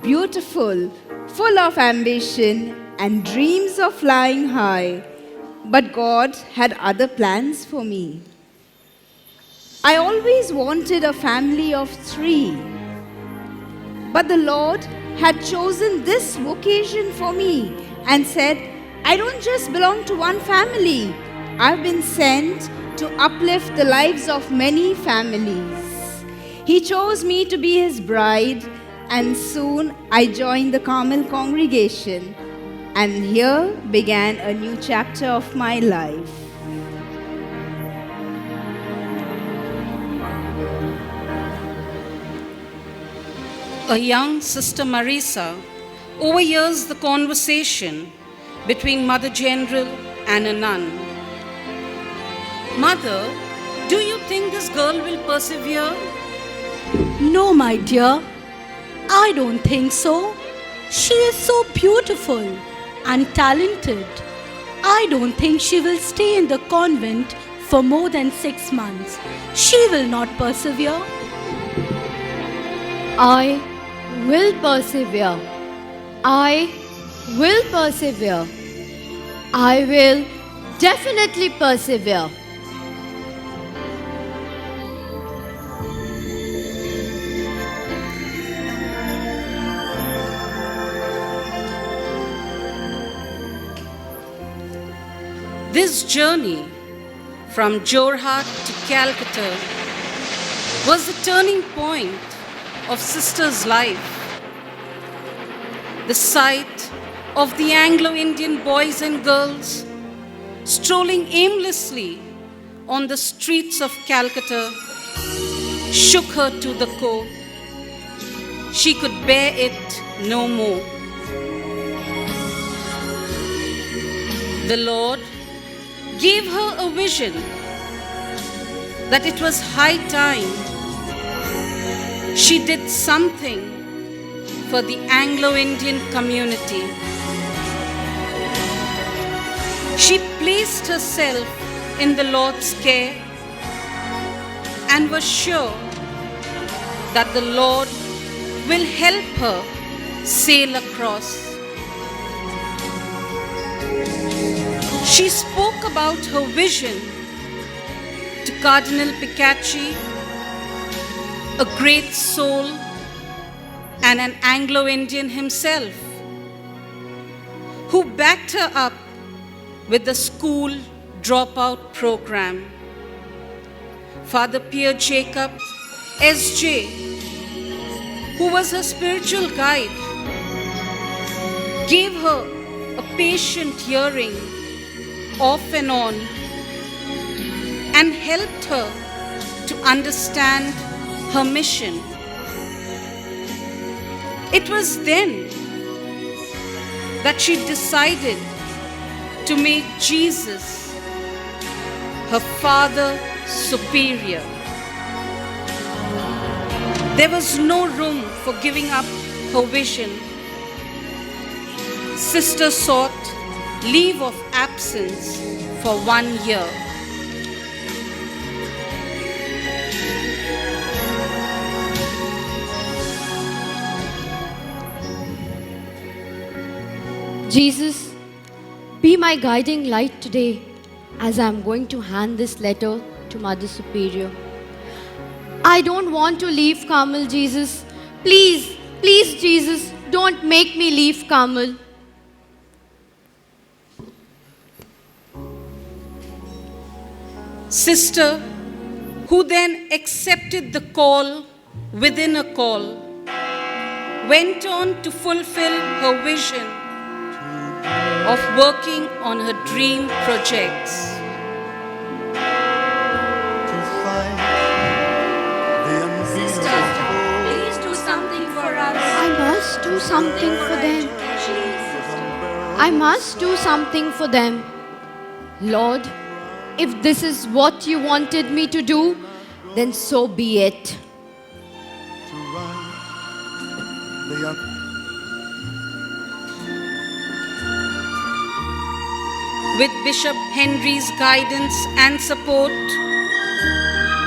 beautiful, full of ambition and dreams of flying high. But God had other plans for me. I always wanted a family of 3. But the Lord had chosen this vocation for me and said, I don't just belong to one family. I've been sent to uplift the lives of many families. He chose me to be His bride, and soon I joined the Carmel congregation. And here began a new chapter of my life. A young Sister Marisa overhears the conversation between Mother General and a nun. Mother, do you think this girl will persevere? No, my dear, I don't think so. She is so beautiful and talented. I don't think she will stay in the convent for more than 6 months. She will not persevere. I will persevere. I will persevere. I will definitely persevere. This journey from Jorhat to Calcutta was the turning point of Sister's life. The sight of the Anglo-Indian boys and girls strolling aimlessly on the streets of Calcutta shook her to the core. She could bear it no more. The Lord gave her a vision that it was high time she did something for the Anglo-Indian community. She placed herself in the Lord's care and was sure that the Lord will help her sail across. She spoke about her vision to Cardinal Picacci, a great soul and an Anglo-Indian himself, who backed her up with the school dropout program. Father Pierre Jacob, SJ, who was her spiritual guide, gave her a patient hearing off and on and helped her to understand her mission. It was then that she decided to make Jesus her Father Superior. There was no room for giving up her vision. Sister sought leave of absence for 1 year. Jesus, be my guiding light today as I am going to hand this letter to Mother Superior. I don't want to leave Carmel, Jesus. Please, please, Jesus, don't make me leave Carmel. Sister, who then accepted the call within a call, went on to fulfill her vision of working on her dream projects. Please do something for us. I must do something for them. I must do something for them. Lord, if this is what you wanted me to do, then so be it. With Bishop Henry's guidance and support,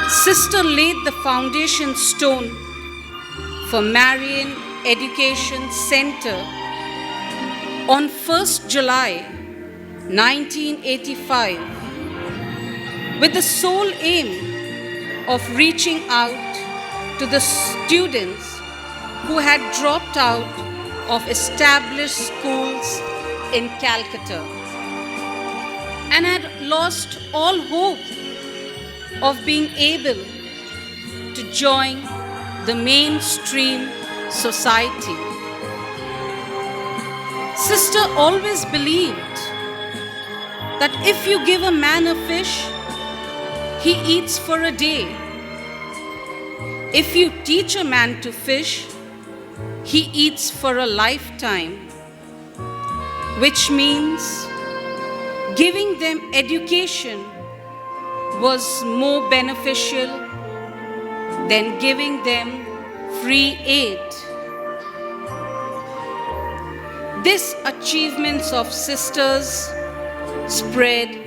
Sister laid the foundation stone for Marian Education Centre on 1st July 1985 with the sole aim of reaching out to the students who had dropped out of established schools in Calcutta and had lost all hope of being able to join the mainstream society. Sister always believed that if you give a man a fish, he eats for a day. If you teach a man to fish, he eats for a lifetime, which means giving them education was more beneficial than giving them free aid. This achievements of sisters spread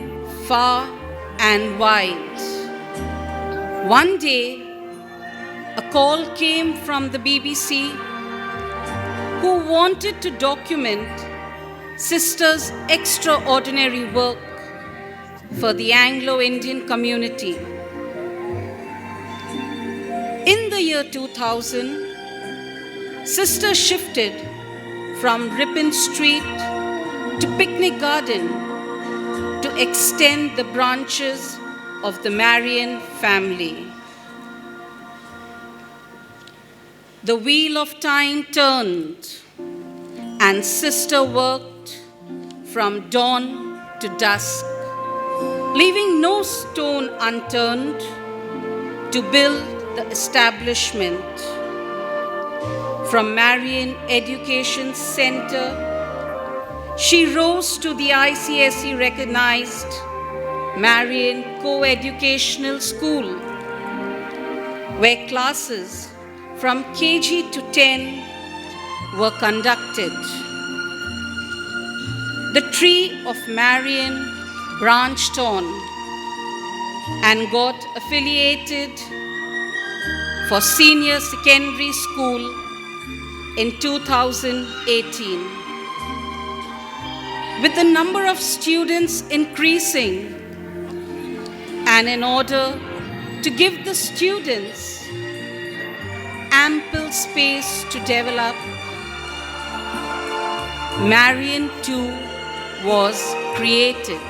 far and wide. One day, a call came from the BBC who wanted to document sisters' extraordinary work for the Anglo-Indian community. In the year 2000, Sister shifted from Ripon Street to Picnic Garden to extend the branches of the Marian family. The wheel of time turned, and Sister worked from dawn to dusk, leaving no stone unturned to build the establishment. From Marian Education Centre, she rose to the ICSE recognized Marian Co-Educational School, where classes from KG to 10 were conducted. The tree of Marian branched on and got affiliated for senior secondary school in 2018. With the number of students increasing, and in order to give the students ample space to develop, Marian 2 was created.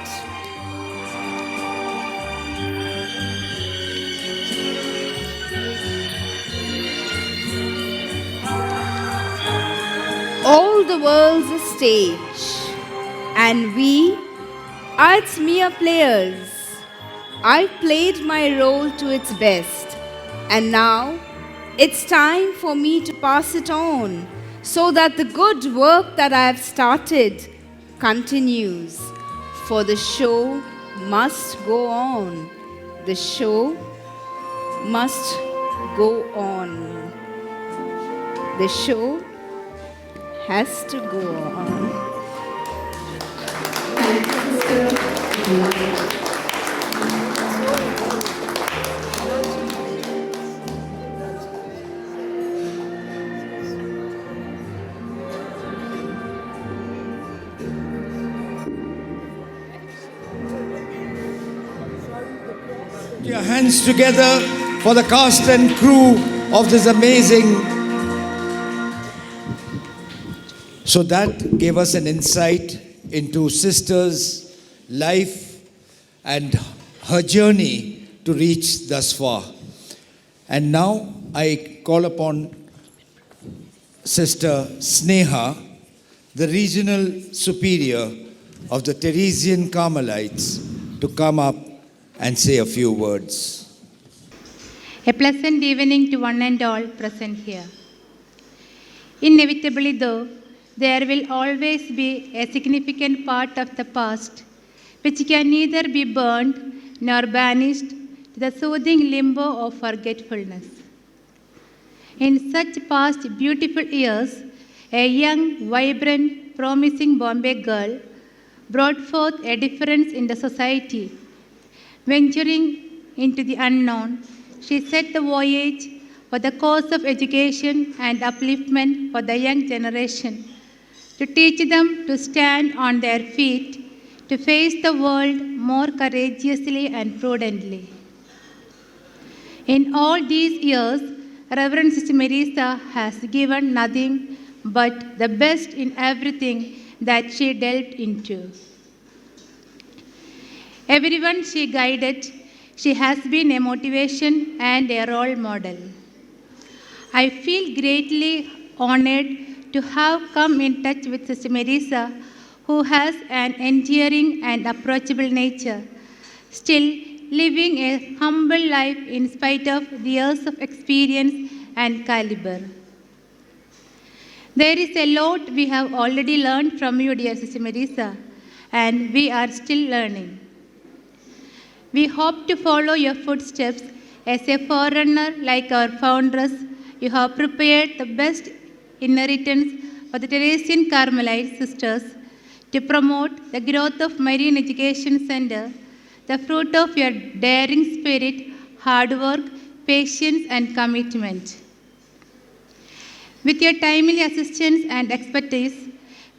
All the world's a stage, and we are its mere players. I played my role to its best, and now it's time for me to pass it on so that the good work that I have started continues. For the show must go on. The show must go on. The show has to go on. Put your hands together for the cast and crew of this amazing. So that gave us an insight into sisters' life and her journey to reach thus far. And now I call upon Sister Sneha, the Regional Superior of the Teresian Carmelites, to come up and say a few words. A pleasant evening to one and all present here. Inevitably, though, there will always be a significant part of the past which can neither be burned nor banished to the soothing limbo of forgetfulness. In such past beautiful years, a young, vibrant, promising Bombay girl brought forth a difference in the society. Venturing into the unknown, she set the voyage for the cause of education and upliftment for the young generation, to teach them to stand on their feet, to face the world more courageously and prudently. In all these years, Reverend Sister Marisa has given nothing but the best in everything that she delved into. Everyone she guided, she has been a motivation and a role model. I feel greatly honored to have come in touch with Sister Marisa, who has an endearing and approachable nature, still living a humble life in spite of the years of experience and caliber. There is a lot we have already learned from you, dear Sister Marisa, and we are still learning. We hope to follow your footsteps as a forerunner like our foundress. You have prepared the best inheritance for the Teresian Carmelite sisters to promote the growth of Marian Education Centre, the fruit of your daring spirit, hard work, patience, and commitment. With your timely assistance and expertise,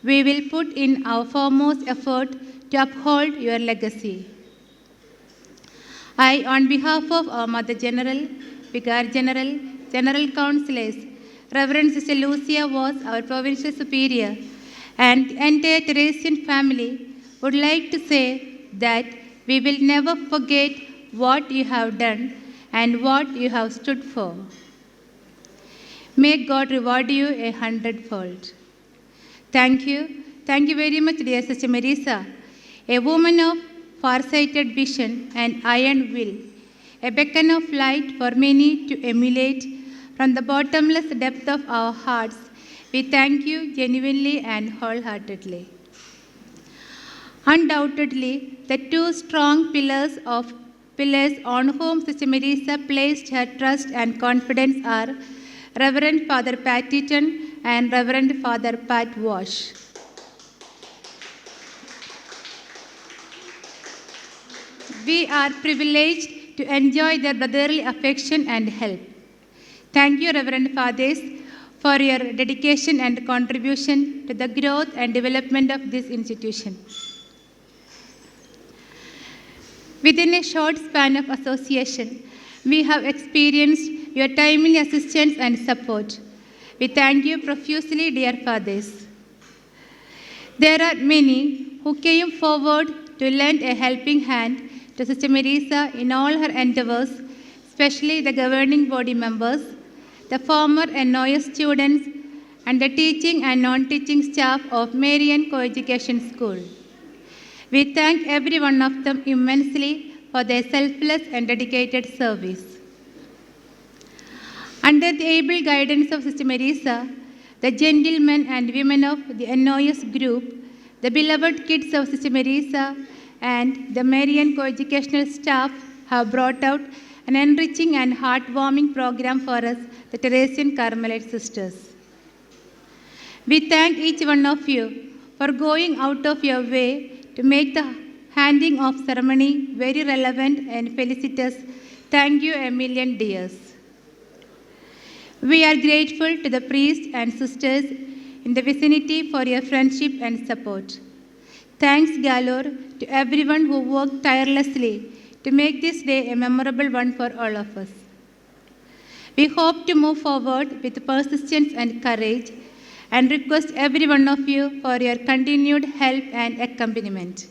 we will put in our foremost effort to uphold your legacy. I, on behalf of our Mother General, Vicar General, General Councillors, Reverend Sister Lucia was our Provincial Superior, and the entire Teresian family would like to say that we will never forget what you have done and what you have stood for. May God reward you 100-fold. Thank you. Thank you very much, dear Sister Marisa, a woman of far-sighted vision and iron will, a beacon of light for many to emulate. From the bottomless depth of our hearts, we thank you genuinely and wholeheartedly. Undoubtedly, the two strong pillars on whom Sister Marisa placed her trust and confidence are Reverend Father Patterson and Reverend Father Pat Wash. We are privileged to enjoy their brotherly affection and help. Thank you, Reverend Fathers, for your dedication and contribution to the growth and development of this institution. Within a short span of association, we have experienced your timely assistance and support. We thank you profusely, dear Fathers. There are many who came forward to lend a helping hand to Sister Marisa in all her endeavors, especially the governing body members, the former NOS students, and the teaching and non-teaching staff of Marian Education School. We thank every one of them immensely for their selfless and dedicated service. Under the able guidance of Sister Marisa, the gentlemen and women of the NOS group, the beloved kids of Sister Marisa, and the Marian co-educational staff have brought out an enriching and heartwarming program for us, the Teresian Carmelite sisters. We thank each one of you for going out of your way to make the handing of ceremony very relevant and felicitous. Thank you a million dears. We are grateful to the priests and sisters in the vicinity for your friendship and support. Thanks galore to everyone who worked tirelessly to make this day a memorable one for all of us. We hope to move forward with persistence and courage and request every one of you for your continued help and accompaniment.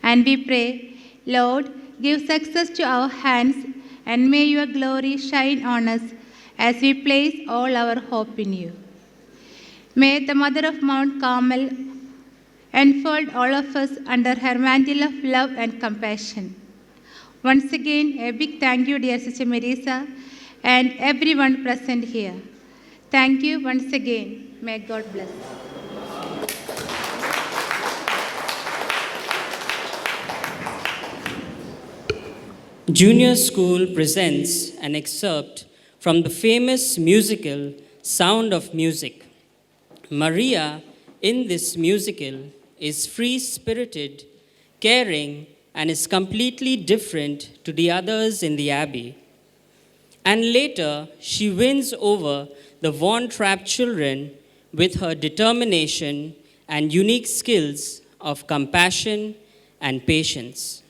And we pray, Lord, give success to our hands, and may your glory shine on us as we place all our hope in you. May the Mother of Mount Carmel enfold all of us under her mantle of love and compassion. Once again, a big thank you, dear Sister Marisa, and everyone present here. Thank you once again. May God bless. Junior School presents an excerpt from the famous musical Sound of Music. Maria, in this musical, is free-spirited, caring, and is completely different to the others in the abbey. And later, she wins over the Von-Trapp children with her determination and unique skills of compassion and patience.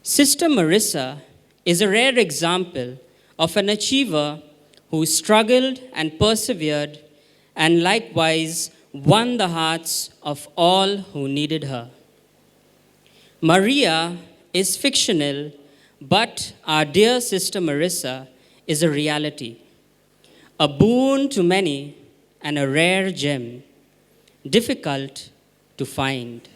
Sister Marisa is a rare example of an achiever who struggled and persevered and likewise won the hearts of all who needed her. Maria is fictional, but our dear Sister Marisa is a reality, a boon to many and a rare gem, difficult to find.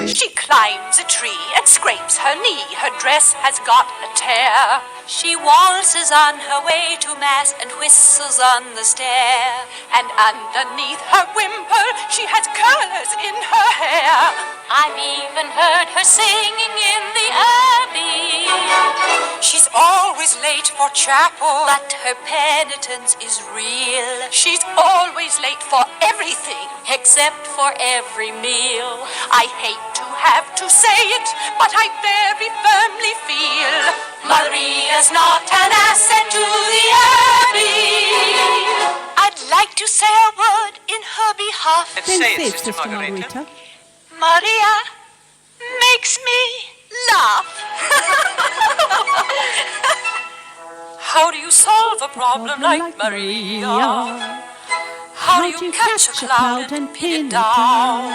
She climbs a tree and scrapes her knee. Her dress has got a tear. She waltzes on her way to Mass and whistles on the stair. And underneath her wimple, she has colors in her hair. I've even heard her singing in the abbey. She's always late for chapel, but her penitence is real. She's always late for everything, except for every meal. I hate to have to say it, but I very firmly feel Maria's not an asset to the abbey. I'd like to say a word in her behalf. Then say it, Sister Margarita. Maria makes me laugh. How do you solve a problem like Maria? How do you catch a cloud and pin it down?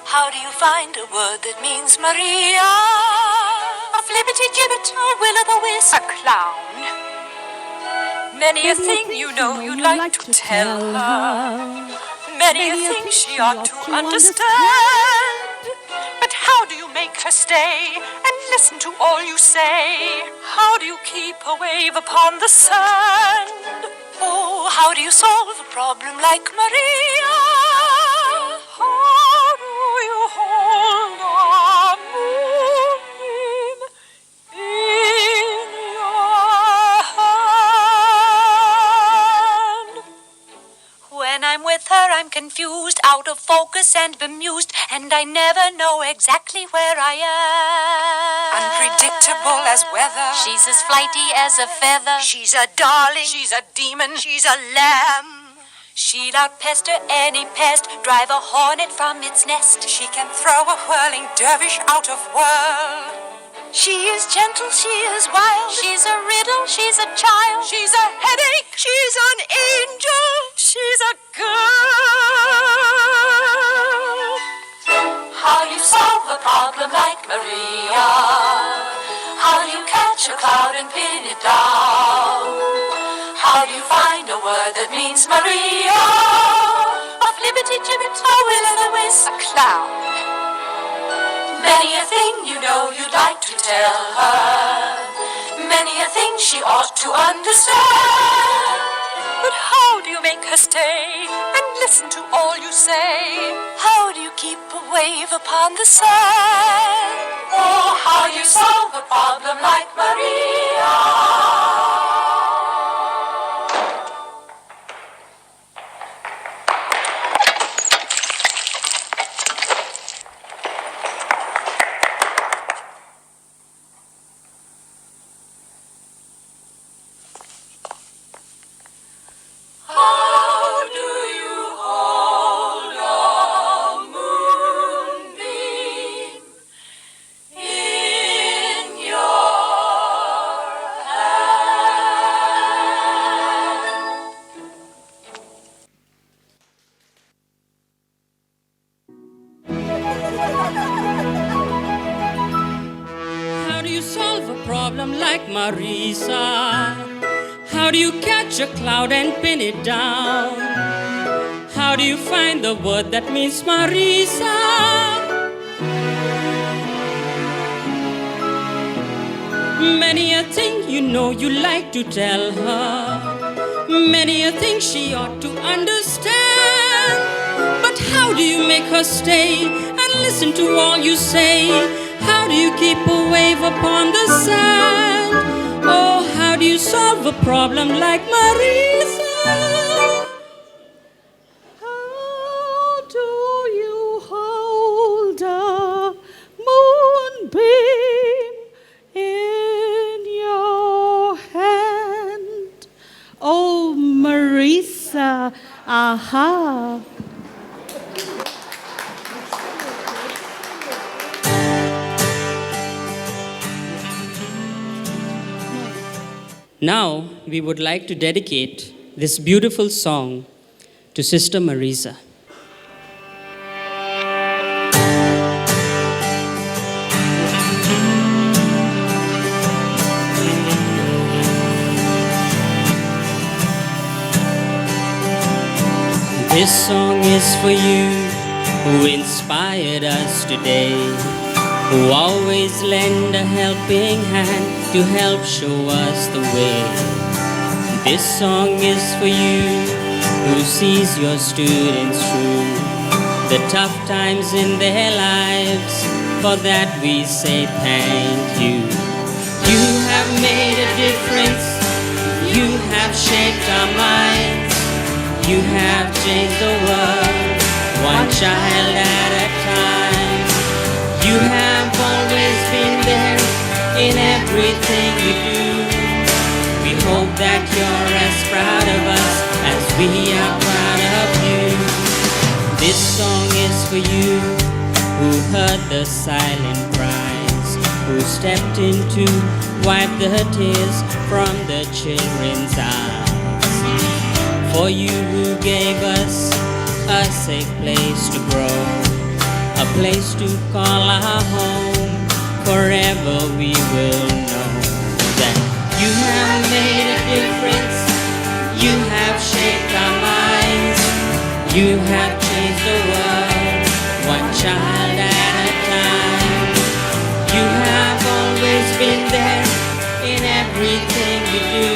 How do you find a word that means Maria? A flippity-gibbet, a will-o'-the-wisp, a clown. Many a thing you know you'd like to tell her. Many a thing she ought to understand. But how do you make her stay and listen to all you say? How do you keep a wave upon the sand? Oh, how do you solve a problem like Maria? How do you hold a moonbeam in your hand? When I'm with her, I'm confused, out of focus and bemused, and I never know exactly where I am. Unpredictable as weather. She's as flighty as a feather. She's a darling. She's a demon. She's a lamb. She'll outpester any pest, drive a hornet from its nest. She can throw a whirling dervish out of whirl. She is gentle, she is wild. She's a riddle, she's a child. She's a headache, she's an angel. She's a girl. How do you solve a problem like Maria? How do you catch a cloud and pin it down? How do you find a word that means Maria? A flippity-gibbet, a will-o'-the-wisp, a clown. Many a thing you know you'd like to tell her, many a thing she ought to understand. But how do you make her stay and listen to all you say? How do you keep a wave upon the sand? Oh, how you solve a problem like Maria. How do you hold a moonbeam in your hand? How do you solve a problem like Marisa? How do you catch a cloud and pin it down? How do you find the word that means Marisa? Many a thing you know you like to tell her, many a thing she ought to understand. But how do you make her stay and listen to all you say? How do you keep a wave upon the sand? Oh, how do you solve a problem like Marisa? How do you hold a moonbeam in your hand? Oh, Marisa, aha. Now, we would like to dedicate this beautiful song to Sister Marisa. This song is for you who inspired us today, who always lend a helping hand to help show us the way. This song is for you who sees your students through the tough times in their lives. For that we say thank you. You have made a difference. You have shaped our minds. You have changed the world, one child at a time. You have always been there in everything you do. We hope that you're as proud of us as we are proud of you. This song is for you who heard the silent cries, who stepped in to wipe the tears from the children's eyes. For you who gave us a safe place to grow, a place to call our home. Forever we will know that you have made a difference. You have shaped our minds. You have changed the world, one child at a time. You have always been there in everything we do.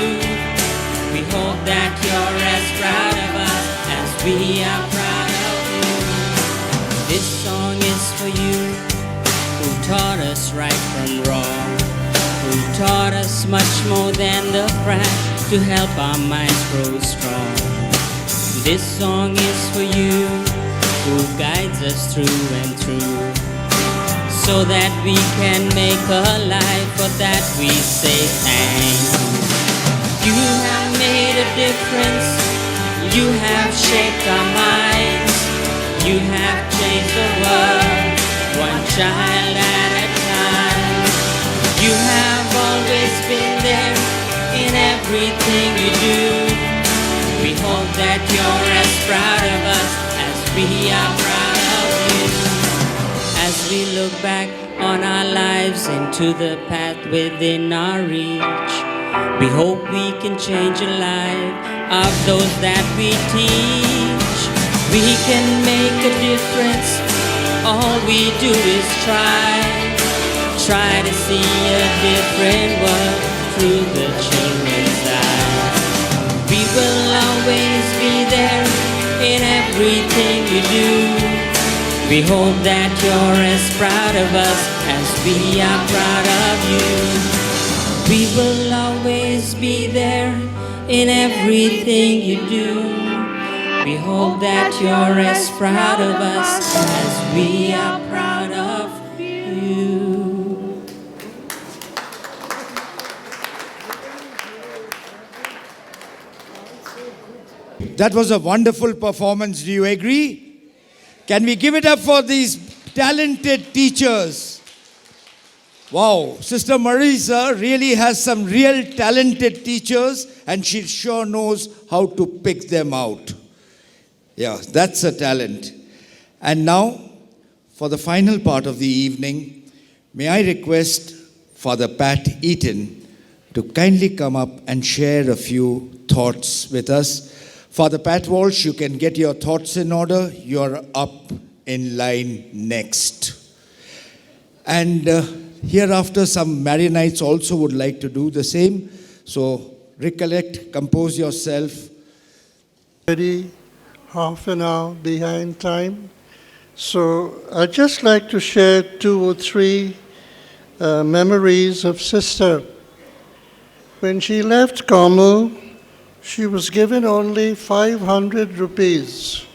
We hope that you're as proud of us as we are proud of you. This song is for you who taught us right from wrong, who taught us much more than the craft to help our minds grow strong. This song is for you who guides us through and through, so that we can make a life. For that we say thank you. You have made a difference. You have shaped our minds. You have changed the world, one child at a time. You have always been there in everything you do. We hope that you're as proud of us as we are proud of you. As we look back on our lives into the path within our reach, we hope we can change a life of those that we teach. We can make a difference all we do is try to see a different world through the children's eyes. We will always be there in everything you do. We hope that you're as proud of us as we are proud of you. We will always be there in everything you do. We hope that you're as proud of us as we are proud of you. That was a wonderful performance. Do you agree? Can we give it up for these talented teachers? Wow, Sister Marisa really has some real talented teachers, and she sure knows how to pick them out. Yeah, that's a talent. And now, for the final part of the evening, may I request Father Pat Eaton to kindly come up and share a few thoughts with us. Father Pat Walsh, you can get your thoughts in order. You're up in line next. And hereafter, some Marianites also would like to do the same. So recollect, compose yourself. Already half an hour behind time. So I'd just like to share 2 or 3 memories of Sister. When she left Carmel, she was given only 500 rupees,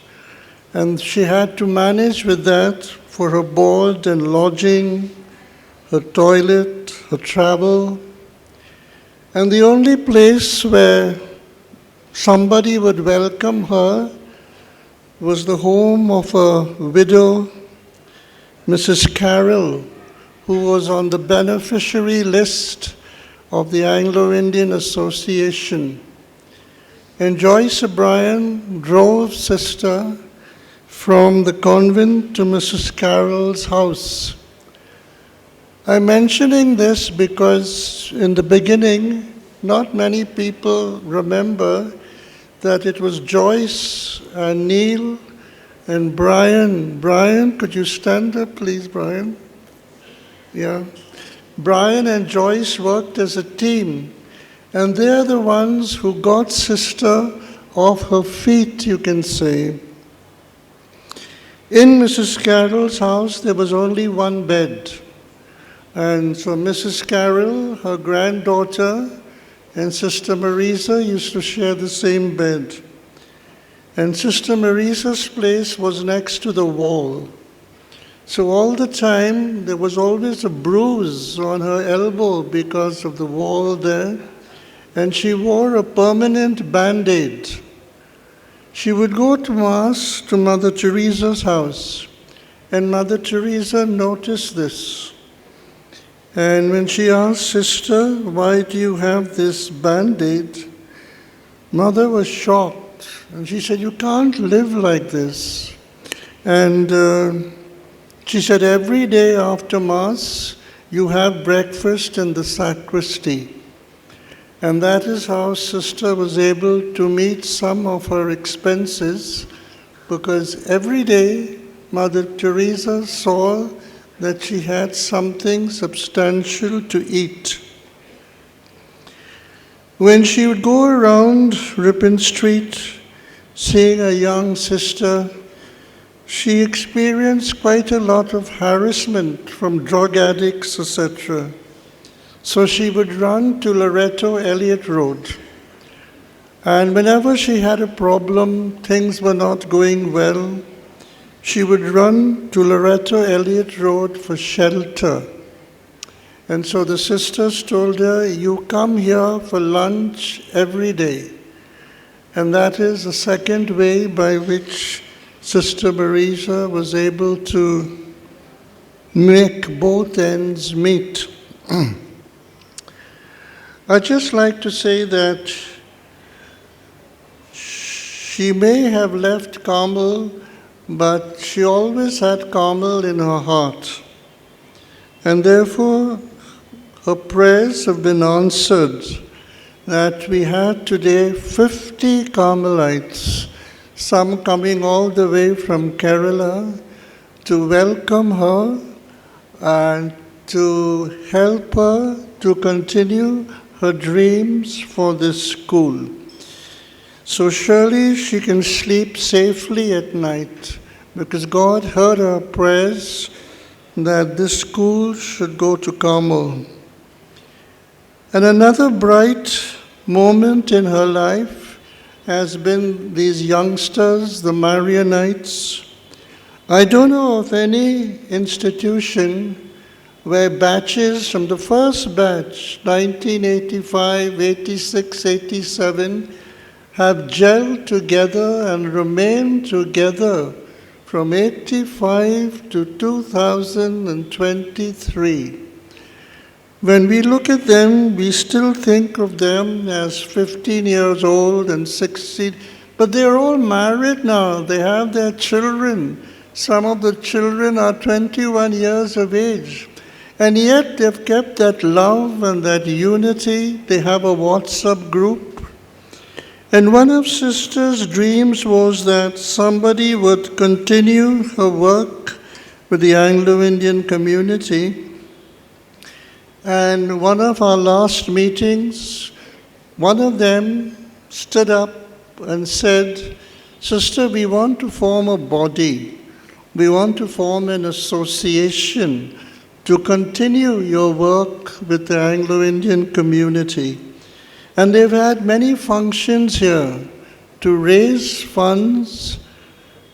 and she had to manage with that for her board and lodging, her toilet, her travel. And the only place where somebody would welcome her was the home of a widow, Mrs. Carroll, who was on the beneficiary list of the Anglo-Indian Association. And Joyce O'Brien drove Sister from the convent to Mrs. Carroll's house. I'm mentioning this because in the beginning, not many people remember that it was Joyce and Neil and Brian. Brian, could you stand up, please, Brian? Yeah. Brian and Joyce worked as a team. And they're the ones who got Sister off her feet, you can say. In Mrs. Carroll's house, there was only one bed. And so Mrs. Carroll, her granddaughter, and Sister Marisa used to share the same bed. And Sister Marisa's place was next to the wall. So all the time, there was always a bruise on her elbow because of the wall there. And she wore a permanent band-aid. She would go to Mass to Mother Teresa's house, and Mother Teresa noticed this. And when she asked Sister, why do you have this band-aid? Mother was shocked, and she said, you can't live like this. And she said, every day after Mass, you have breakfast in the sacristy. And that is how Sister was able to meet some of her expenses, because every day Mother Teresa saw that she had something substantial to eat. When she would go around Ripon Street seeing a young sister, she experienced quite a lot of harassment from drug addicts, etc. So she would run to Loreto Elliott Road. And whenever she had a problem, things were not going well, she would run to Loreto Elliott Road for shelter. And so the sisters told her, you come here for lunch every day. And that is the second way by which Sister Marisa was able to make both ends meet. I'd just like to say that she may have left Carmel, but she always had Carmel in her heart. And therefore, her prayers have been answered, that we had today 50 Carmelites, some coming all the way from Kerala, to welcome her and to help her to continue her dreams for this school. So surely she can sleep safely at night because God heard her prayers that this school should go to Carmel. And another bright moment in her life has been these youngsters, the Marianites. I don't know of any institution where batches from the first batch, 1985, 86, 87, have gelled together and remained together from 85 to 2023. When we look at them, we still think of them as 15 years old and 16, but they're all married now. They have their children. Some of the children are 21 years of age. And yet they've kept that love and that unity. They have a WhatsApp group. And one of Sister's dreams was that somebody would continue her work with the Anglo-Indian community. And one of our last meetings, one of them stood up and said, Sister, we want to form a body. We want to form an association to continue your work with the Anglo-Indian community. And they've had many functions here to raise funds,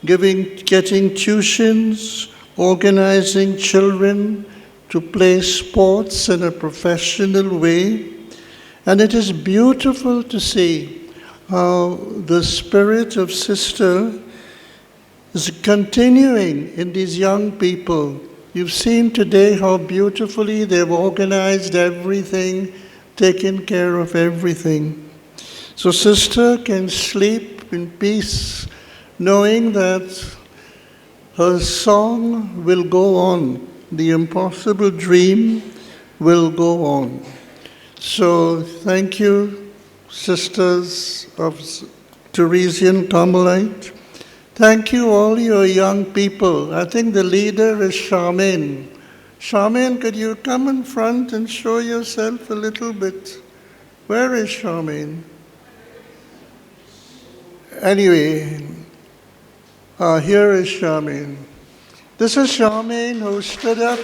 getting tuitions, organizing children to play sports in a professional way. And it is beautiful to see how the spirit of Sister is continuing in these young people. You've seen today how beautifully they've organized everything, taken care of everything. So Sister can sleep in peace, knowing that her song will go on. The impossible dream will go on. So thank you, Sisters of Teresian Carmelite. Thank you, all your young people. I think the leader is Charmaine. Charmaine, could you come in front and show yourself a little bit? Where is Charmaine? Anyway, here is Charmaine. This is Charmaine who stood up.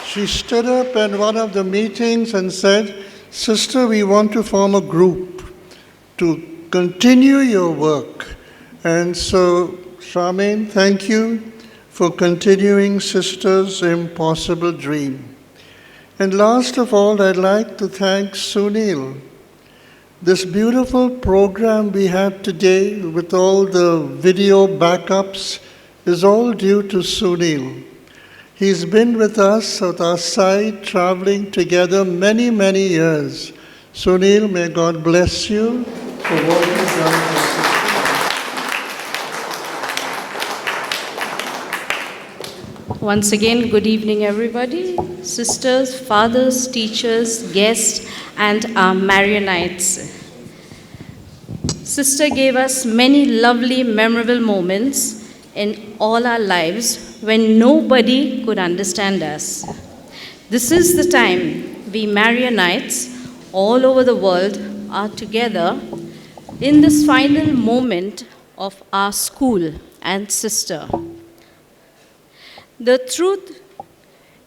She stood up at one of the meetings and said, Sister, we want to form a group to continue your work. And so, Charmaine, thank you for continuing Sister's impossible dream. And last of all, I'd like to thank Sunil. This beautiful program we had today with all the video backups is all due to Sunil. He's been with us at our side, traveling together many, many years. Sunil, may God bless you for what you've done for Sister. Once again, good evening, everybody. Sisters, fathers, teachers, guests, and our Marianites. Sister gave us many lovely, memorable moments in all our lives when nobody could understand us. This is the time we Marianites all over the world are together in this final moment of our school and Sister. The truth,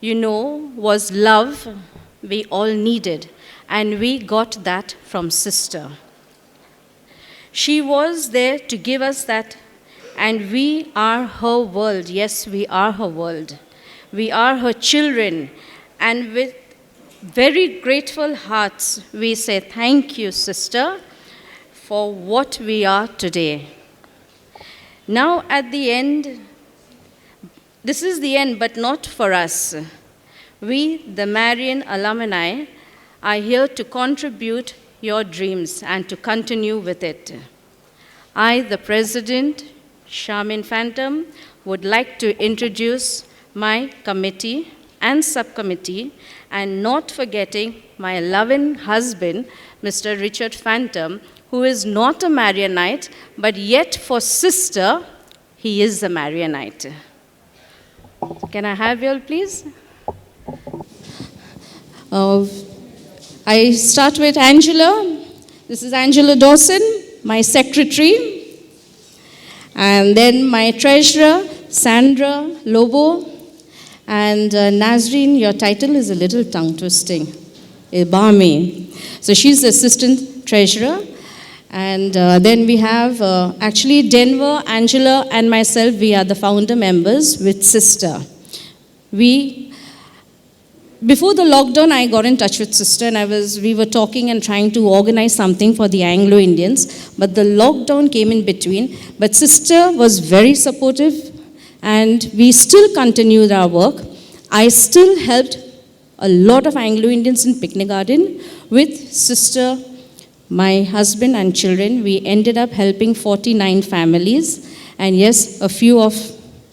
was love we all needed, and we got that from Sister. She was there to give us that, and we are her world. Yes, we are her world. We are her children, and with very grateful hearts, we say thank you, Sister, for what we are today. Now at the end, this is the end, but not for us. We, the Marian alumni, are here to contribute your dreams and to continue with it. I, the President, Charmaine Phantom, would like to introduce my committee and subcommittee, and not forgetting my loving husband, Mr. Richard Phantom, who is not a Marianite, but yet for sister, he is a Marianite. Can I have you all, please? I start with Angela. This is Angela Dawson, my secretary. And then my treasurer, Sandra Lobo. And Nazreen, your title is a little tongue-twisting. Ibami. So she's the assistant treasurer. And then we have actually Denver, Angela, and myself. We are the founder members with Sister. Before the lockdown, I got in touch with Sister, and we were talking and trying to organize something for the Anglo-Indians. But the lockdown came in between. But Sister was very supportive, and we still continued our work. I still helped a lot of Anglo-Indians in Picnic Garden with Sister, my husband and children. We ended up helping 49 families, and yes, a few of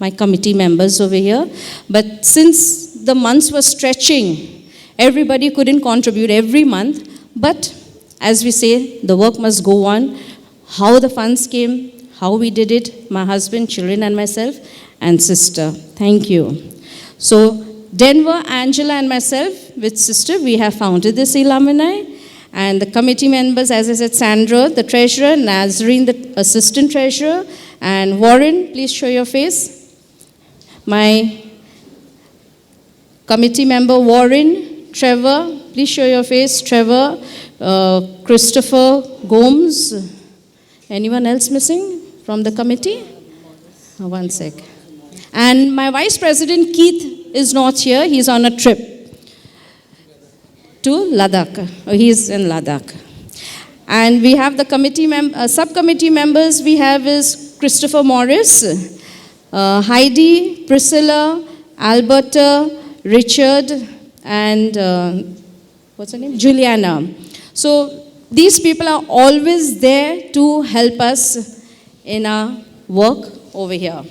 my committee members over here. But since the months were stretching, everybody couldn't contribute every month. But as we say, the work must go on. How the funds came, how we did it, my husband, children, and myself, and Sister. Thank you. So Denver, Angela, and myself with Sister, we have founded this alumni. And the committee members, as I said, Sandra, the treasurer, Nazreen, the assistant treasurer, and Warren, please show your face. My committee member, Warren, Trevor, please show your face, Trevor, Christopher Gomes. Anyone else missing from the committee? One sec. And my vice president, Keith, is not here. He's on a trip to Ladakh. He's in Ladakh. And we have the subcommittee members. We have is Christopher Morris, Heidi, Priscilla, Alberta, Richard, and what's her name? Juliana. So these people are always there to help us in our work over here.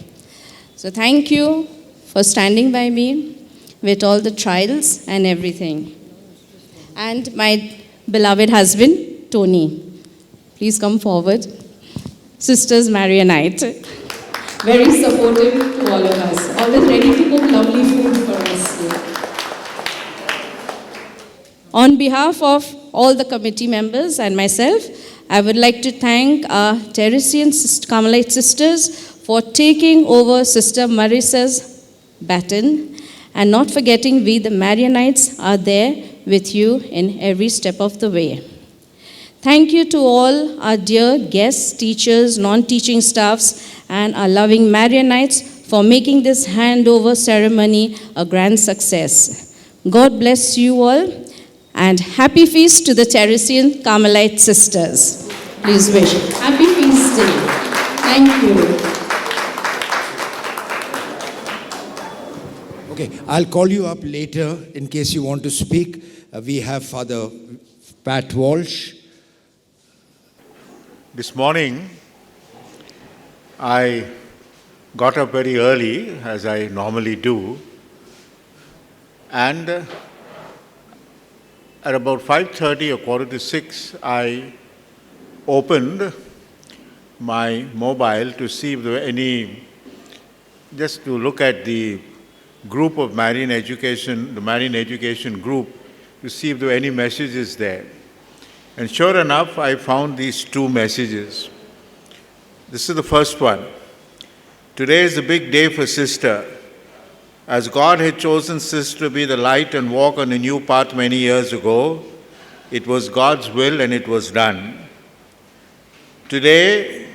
So thank you for standing by me with all the trials and everything. And my beloved husband, Tony. Please come forward. Sisters Marianite. Very supportive to all of us. Always ready to cook lovely food for us. On behalf of all the committee members and myself, I would like to thank our Teresian Carmelite sisters for taking over Sister Marisa's baton, and not forgetting we the Marianites are there with you in every step of the way. Thank you to all our dear guests, teachers, non-teaching staffs, and our loving Marianites for making this handover ceremony a grand success. God bless you all, and happy feast to the Teresian Carmelite sisters. Please wish. Happy feast day. Thank you. Okay, I'll call you up later in case you want to speak. We have Father Pat Walsh. This morning, I got up very early, as I normally do, and at about 5:30 or 5:45, I opened my mobile to see if there were any, just to look at the group of Marian Education, the Marian Education group, to see if there were any messages there. And sure enough, I found these two messages. This is the first one. Today is a big day for Sister. As God had chosen Sister to be the light and walk on a new path many years ago, it was God's will and it was done. Today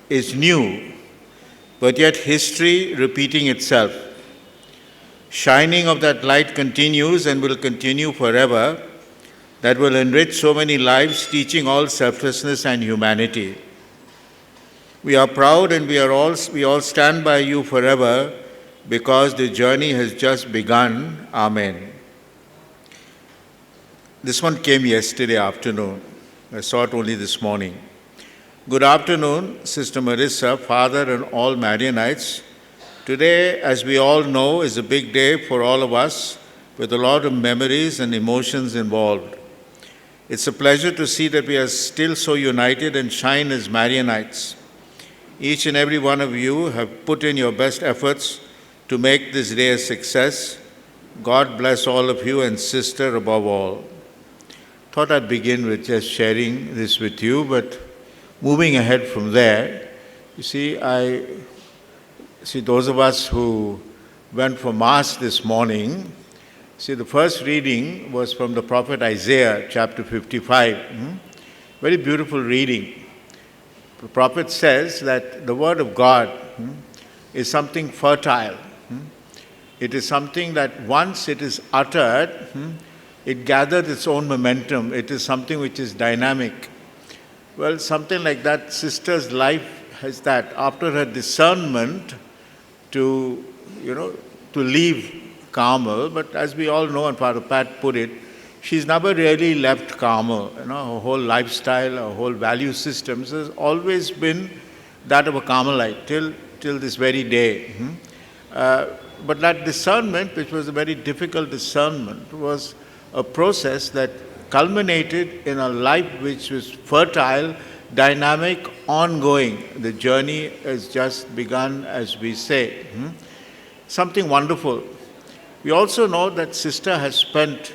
is new, but yet history repeating itself. Shining of that light continues and will continue forever, that will enrich so many lives, teaching all selflessness and humanity. We are proud and we all stand by you forever, because the journey has just begun. Amen. This one came yesterday afternoon. I saw it only this morning. Good afternoon, Sister Marisa, Father, and all Marianites. Today, as we all know, is a big day for all of us, with a lot of memories and emotions involved. It's a pleasure to see that we are still so united and shine as Marianites. Each and every one of you have put in your best efforts to make this day a success. God bless all of you and sister above all. Thought I'd begin with just sharing this with you, but moving ahead from there, you see, those of us who went for Mass this morning, see, the first reading was from the prophet Isaiah, chapter 55. Very beautiful reading. The prophet says that the word of God is something fertile. It is something that once it is uttered, it gathers its own momentum. It is something which is dynamic. Well, something like that, sister's life has that. After her discernment to leave Carmel, but as we all know, and Father Pat put it, she's never really left Carmel. Her whole lifestyle, her whole value systems has always been that of a Carmelite till this very day. But that discernment, which was a very difficult discernment, was a process that culminated in a life which was fertile, dynamic, ongoing. The journey has just begun, as we say. Something wonderful. We also know that sister has spent,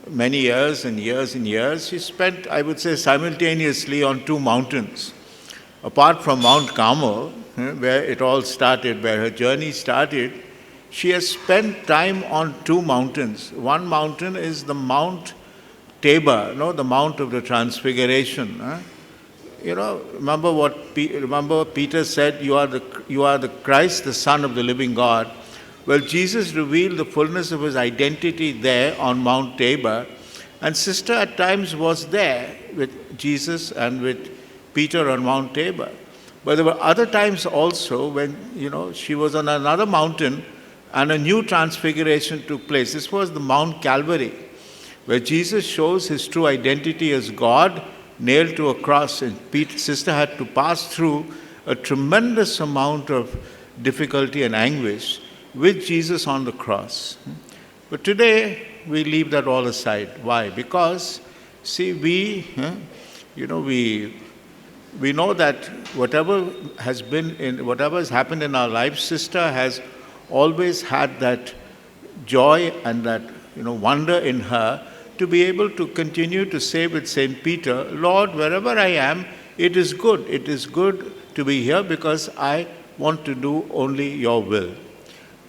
many years and years and years. She spent, I would say, simultaneously on two mountains. Apart from Mount Carmel, where it all started, where her journey started, she has spent time on two mountains. One mountain is the Mount Tabor, the Mount of the Transfiguration. Remember Peter said, you are the Christ, the Son of the living God. Well, Jesus revealed the fullness of his identity there on Mount Tabor, and sister at times was there with Jesus and with Peter on Mount Tabor. But there were other times also when, she was on another mountain and a new transfiguration took place. This was the Mount Calvary, where Jesus shows his true identity as God nailed to a cross, and sister had to pass through a tremendous amount of difficulty and anguish with Jesus on the cross. But today, we leave that all aside. Why? Because, see, we know that whatever has happened in our life, sister has always had that joy and that wonder in her to be able to continue to say with St. Peter, Lord, wherever I am, it is good. It is good to be here because I want to do only your will.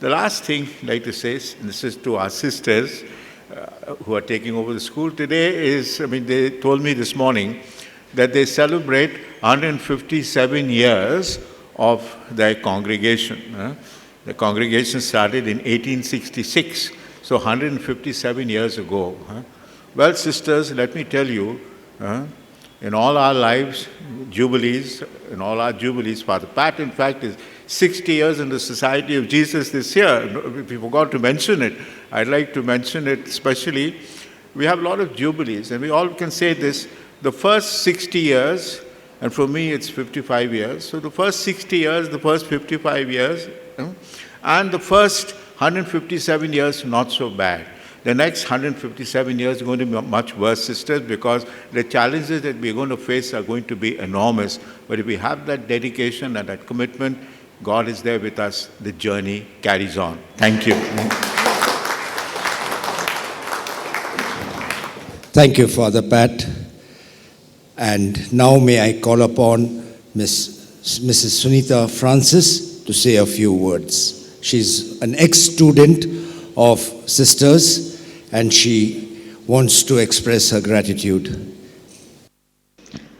The last thing I'd like to say, and this is to our sisters who are taking over the school today, is, they told me this morning that they celebrate 157 years of their congregation. The congregation started in 1866, so 157 years ago. Well, sisters, let me tell you, in all our lives, jubilees, Father Pat, in fact, is 60 years in the Society of Jesus this year. We forgot to mention it. I'd like to mention it especially. We have a lot of jubilees, and we all can say this. The first 60 years, and for me it's 55 years, so the first 60 years, the first 55 years, and the first 157 years, not so bad. The next 157 years are going to be much worse, sisters, because the challenges that we're going to face are going to be enormous. But if we have that dedication and that commitment, God is there with us. The journey carries on. Thank you. Thank you, Father Pat. And now may I call upon Mrs. Sunita Francis to say a few words. She's an ex-student of sisters, and she wants to express her gratitude.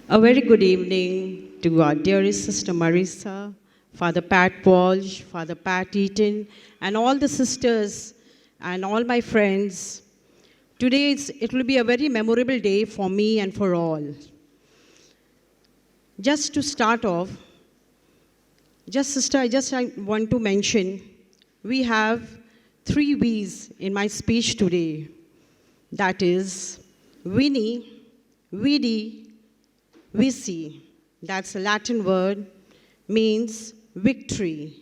A very good evening to our dearest Sister Marisa, Father Pat Walsh, Father Pat Eaton, and all the sisters and all my friends. Today it will be a very memorable day for me and for all. Just to start off, I want to mention, we have 3 V's in my speech today. That is, Vini, Vidi, Vici. That's a Latin word, means victory.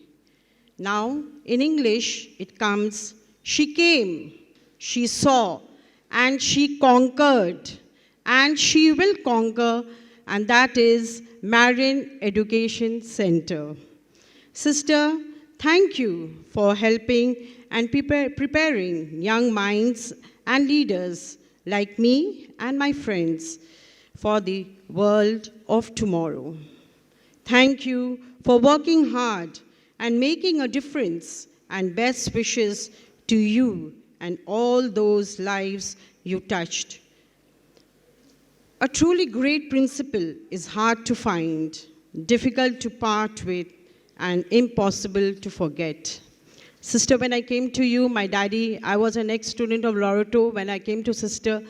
Now, in English, it comes, she came, she saw, and she conquered, and she will conquer, and that is Marian Education Centre. Sister, thank you for helping and preparing young minds and leaders like me and my friends for the world of tomorrow. Thank you for working hard and making a difference, and best wishes to you and all those lives you touched. A truly great principle is hard to find, difficult to part with, and impossible to forget. Sister, when I came to you, my daddy, I was an ex-student of Loreto. When I came to Sister,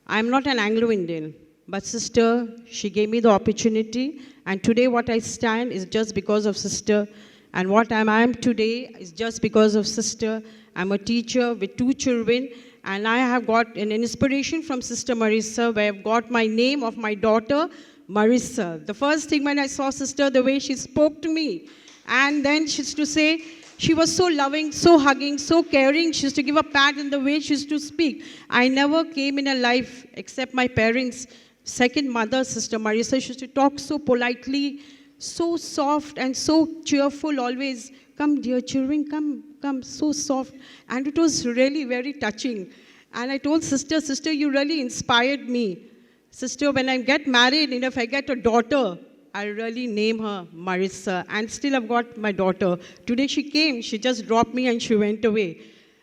I'm not an Anglo-Indian, but Sister, she gave me the opportunity, and today what I stand is just because of Sister, and what I am today is just because of Sister. I'm a teacher with 2 children, and I have got an inspiration from Sister Marisa, where I've got my name of my daughter, Marisa. The first thing when I saw Sister, the way she spoke to me, and then she used to say, she was so loving, so hugging, so caring. She used to give a pat in the way she used to speak. I never came in her life except my parents' second mother, Sister Marisa. She used to talk so politely, so soft and so cheerful always. Come, dear children, come, so soft. And it was really very touching. And I told Sister, Sister, you really inspired me. Sister, when I get married and if I get a daughter, I'll really name her Marisa. And still I've got my daughter. Today she came, she just dropped me and she went away.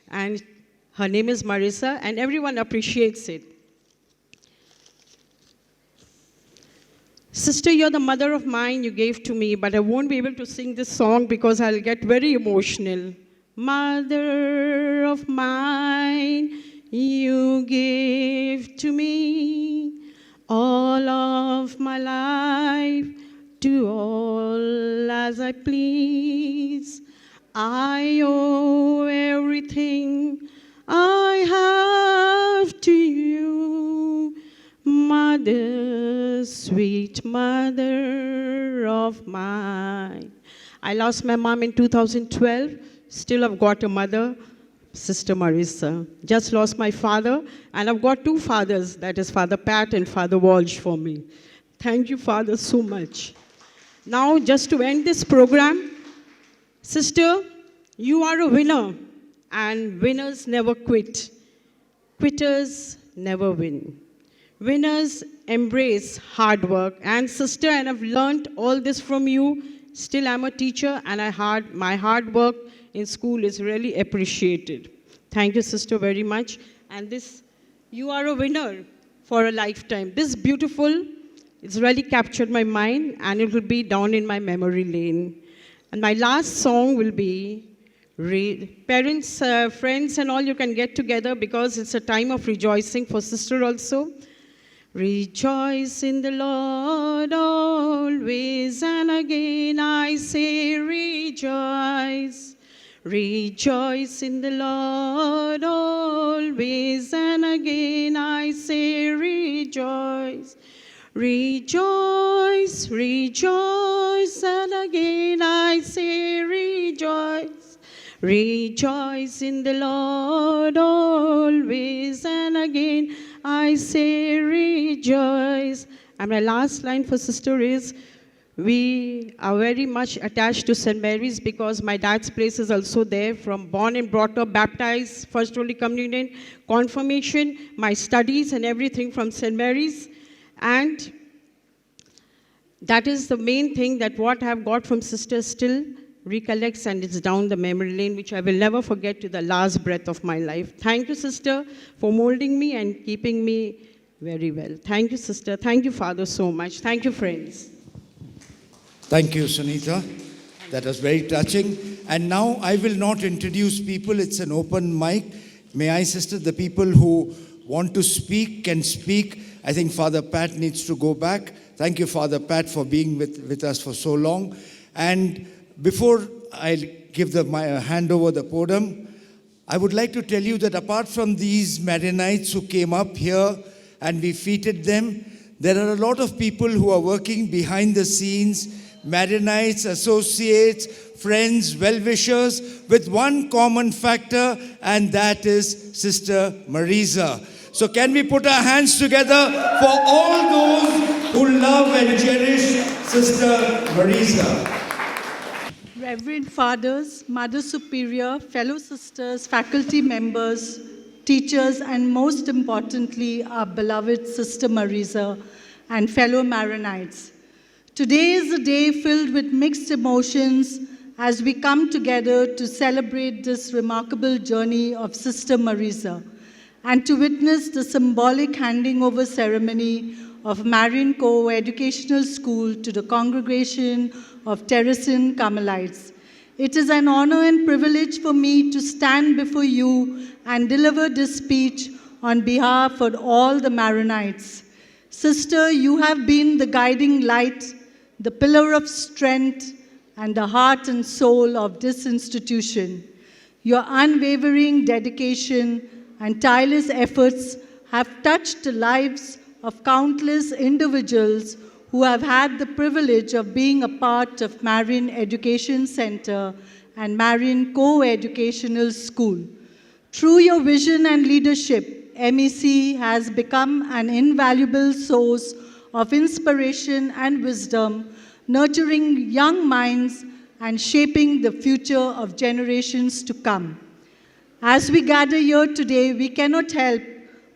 And her name is Marisa, and everyone appreciates it. Sister, you're the mother of mine you gave to me, but I won't be able to sing this song because I'll get very emotional. Mother of mine, you gave to me all of my life, do all as I please. I owe everything I have to you. Mother, sweet mother of mine. I lost my mom in 2012. Still I've got a mother, Sister Marisa. Just lost my father, and I've got 2 fathers, that is Father Pat and Father Walsh for me. Thank you, Father, so much. Now, just to end this program, Sister, you are a winner, and winners never quit. Quitters never win. Winners embrace hard work, and Sister, and I've learned all this from you. Still, I'm a teacher, and my hard work in school is really appreciated. Thank you, Sister, very much. And this, you are a winner for a lifetime. This beautiful, it's really captured my mind, and it will be down in my memory lane. And my last song will be, parents, friends, and all, you can get together because it's a time of rejoicing for Sister also. Rejoice in the Lord always, and again I say rejoice. Rejoice in the Lord always, and again I say rejoice. Rejoice, rejoice, and again I say rejoice. Rejoice in the Lord always, and again I say rejoice. And my last line for Sister is, we are very much attached to St. Mary's because my dad's place is also there, from born and brought up, baptized, First Holy Communion, confirmation, my studies and everything from St. Mary's. And that is the main thing, that what I have got from Sister still recollects, and it's down the memory lane, which I will never forget to the last breath of my life. Thank you, Sister, for molding me and keeping me very well. Thank you, Sister. Thank you, Father, so much. Thank you, friends. Thank you, Sunita. That was very touching. And now I will not introduce people. It's an open mic. May I, Sister, the people who want to speak can speak. I think Father Pat needs to go back. Thank you, Father Pat, for being with us for so long. And before I give hand over the podium, I would like to tell you that apart from these Marianites who came up here and we feted them, there are a lot of people who are working behind the scenes, Marianites, associates, friends, well-wishers, with one common factor, and that is Sister Marisa. So can we put our hands together for all those who love and cherish Sister Marisa? Reverend Fathers, Mother Superior, fellow sisters, faculty members, teachers, and most importantly, our beloved Sister Marisa and fellow Maronites. Today is a day filled with mixed emotions as we come together to celebrate this remarkable journey of Sister Marisa and to witness the symbolic handing over ceremony of Marian Educational School to the congregation of Teresian Carmelites. It is an honor and privilege for me to stand before you and deliver this speech on behalf of all the Maronites. Sister, you have been the guiding light, the pillar of strength, and the heart and soul of this institution. Your unwavering dedication and tireless efforts have touched the lives of countless individuals who have had the privilege of being a part of Marian Education Centre and Marian Co-Educational School. Through your vision and leadership, MEC has become an invaluable source of inspiration and wisdom, nurturing young minds and shaping the future of generations to come. As we gather here today, we cannot help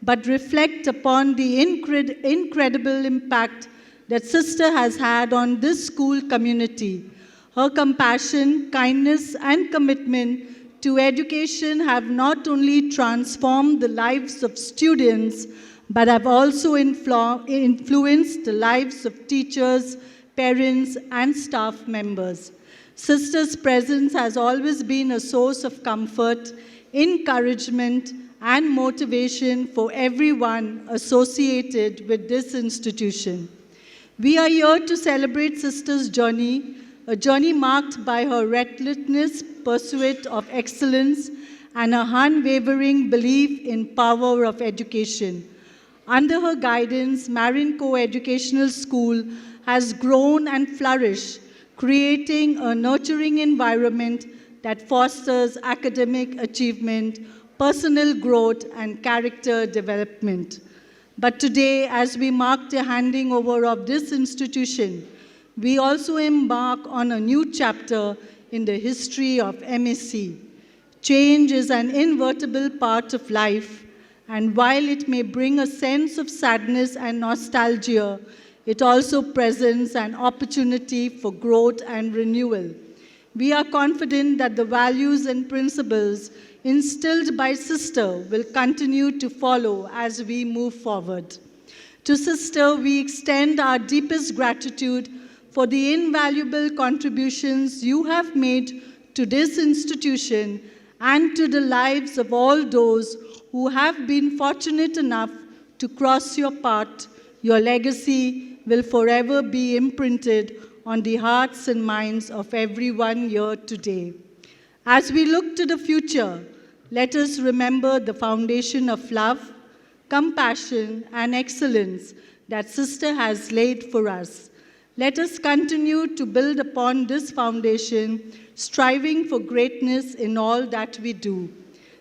but reflect upon the incredible impact that Sister has had on this school community. Her compassion, kindness, and commitment to education have not only transformed the lives of students, but have also influenced the lives of teachers, parents, and staff members. Sister's presence has always been a source of comfort, encouragement, and motivation for everyone associated with this institution. We are here to celebrate Sister's journey, a journey marked by her relentless pursuit of excellence and her unwavering belief in power of education. Under her guidance, Marian Co-Educational School has grown and flourished, creating a nurturing environment that fosters academic achievement, personal growth, and character development. But today, as we mark the handing over of this institution, we also embark on a new chapter in the history of MSc. Change is an inevitable part of life, and while it may bring a sense of sadness and nostalgia, it also presents an opportunity for growth and renewal. We are confident that the values and principles instilled by Sister will continue to follow as we move forward. To Sister, we extend our deepest gratitude for the invaluable contributions you have made to this institution and to the lives of all those who have been fortunate enough to cross your path. Your legacy will forever be imprinted on the hearts and minds of everyone here today. As we look to the future, let us remember the foundation of love, compassion, and excellence that Sister has laid for us. Let us continue to build upon this foundation, striving for greatness in all that we do.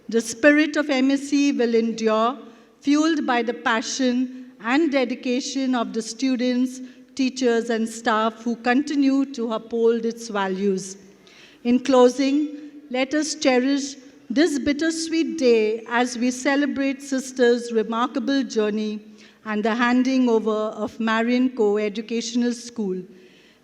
The spirit of MSc will endure, fueled by the passion and dedication of the students, teachers, and staff who continue to uphold its values. In closing, let us cherish this bittersweet day as we celebrate Sister's remarkable journey and the handing over of Marian Co-Educational School.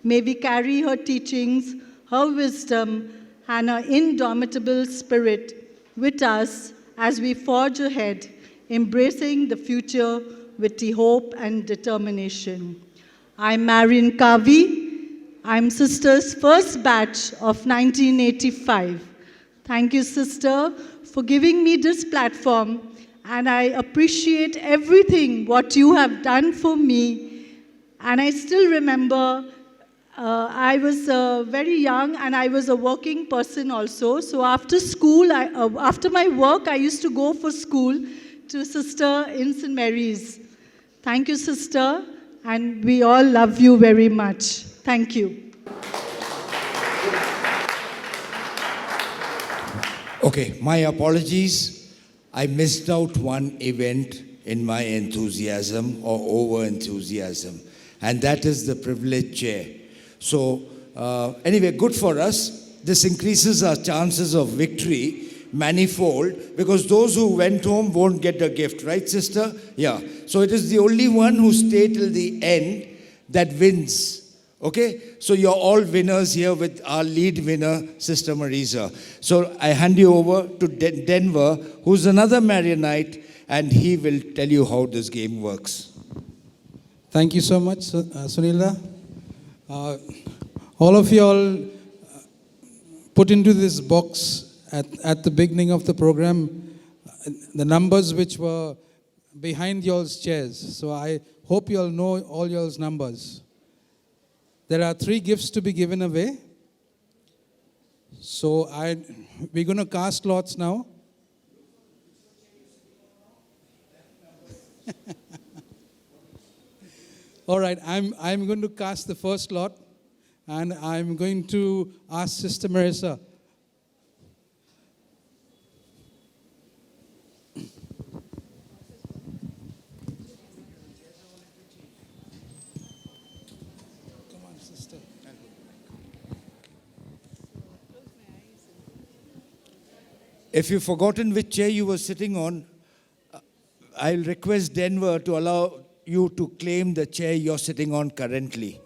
May we carry her teachings, her wisdom, and her indomitable spirit with us as we forge ahead, embracing the future with the hope and determination. I'm Marian Kavi. I'm Sister's first batch of 1985. Thank you, Sister, for giving me this platform, and I appreciate everything what you have done for me. And I still remember I was very young and I was a working person also. So after school, after my work, I used to go for school to Sister in St. Mary's. Thank you, Sister, and we all love you very much. Thank you. Okay, my apologies. I missed out one event in my enthusiasm or over enthusiasm. And that is the privileged chair. So, anyway, good for us. This increases our chances of victory manifold, because those who went home won't get a gift, right, sister? Yeah. So it is the only one who stayed till the end that wins. Okay? So you're all winners here with our lead winner, Sister Marisa. So I hand you over to Denver, who's another Marianite, and he will tell you how this game works. Thank you so much, Sunilda. All of you all put into this box at the beginning of the program the numbers which were behind y'all's chairs. So I hope you all know all y'all's numbers. There are 3 gifts to be given away. So we're going to cast lots now. All right, I'm going to cast the first lot, and I'm going to ask Sister Marisa. If you've forgotten which chair you were sitting on, I'll request Denver to allow you to claim the chair you're sitting on currently.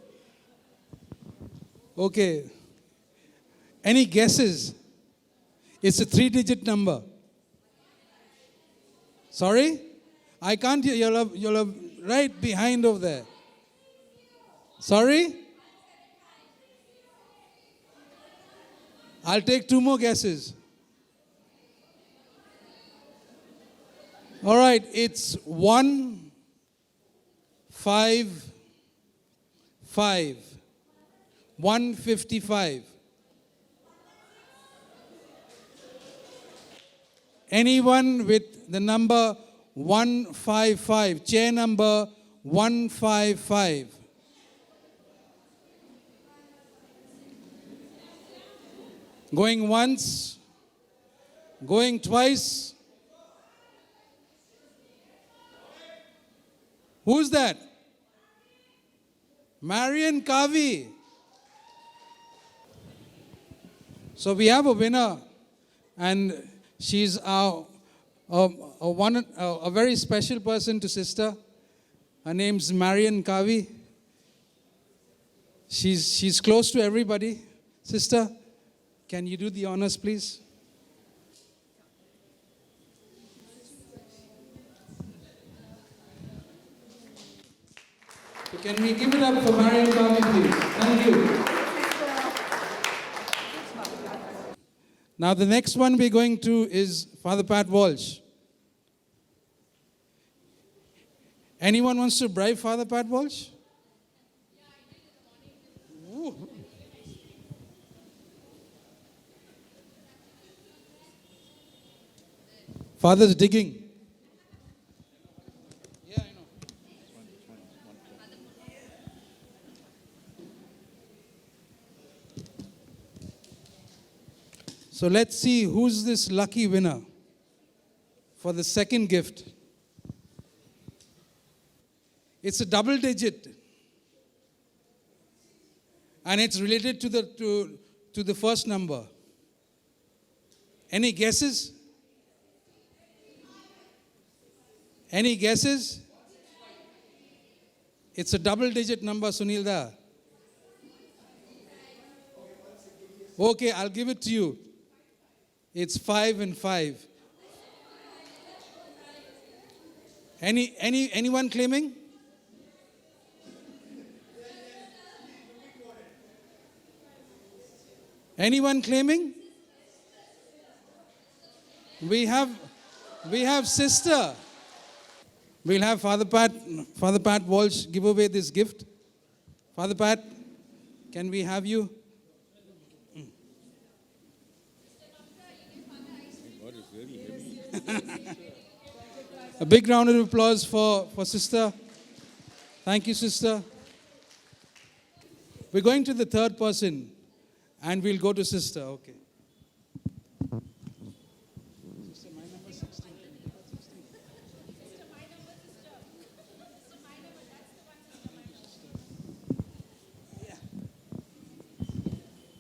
Okay. Any guesses? It's a 3-digit number. Sorry? I can't hear. You're right behind over there. Sorry? I'll take 2 more guesses. All right, it's 1, 5, 5. 155. Anyone with the number 155, chair number 155. Going once, going twice. Who's that? Marian Kavi. So we have a winner, and she's a very special person to sister. Her name's Marian Kavi. She's close to everybody. Sister, can you do the honors, please? So can we give it up for Marian Kavi, please? Thank you. Now the next one we're going to is Father Pat Walsh. Anyone wants to bribe Father Pat Walsh? Ooh. Father's digging. Yeah, I know. So let's see who's this lucky winner for the second gift. It's a double digit. And it's related to the first number. Any guesses? Any guesses? It's a double digit number, Sunilda. Okay, I'll give it to you. It's 5 and 5. Anyone claiming? Anyone claiming? We have sister. We'll have Father Pat Walsh give away this gift. Father Pat, can we have you? A big round of applause for sister. Thank you, sister. We're going to the third person, and we'll go to sister. Okay. Sister, my number 16.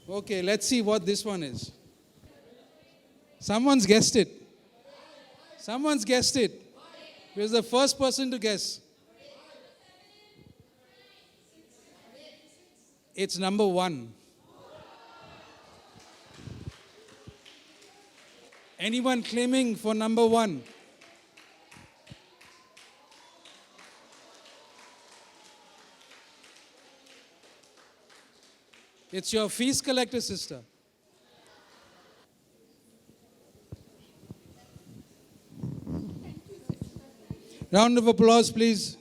Okay, let's see what this one is. Someone's guessed it. Someone's guessed it. Who's the first person to guess? It's number 1. Anyone claiming for number 1? It's your fees collector, sister. Round of applause, please.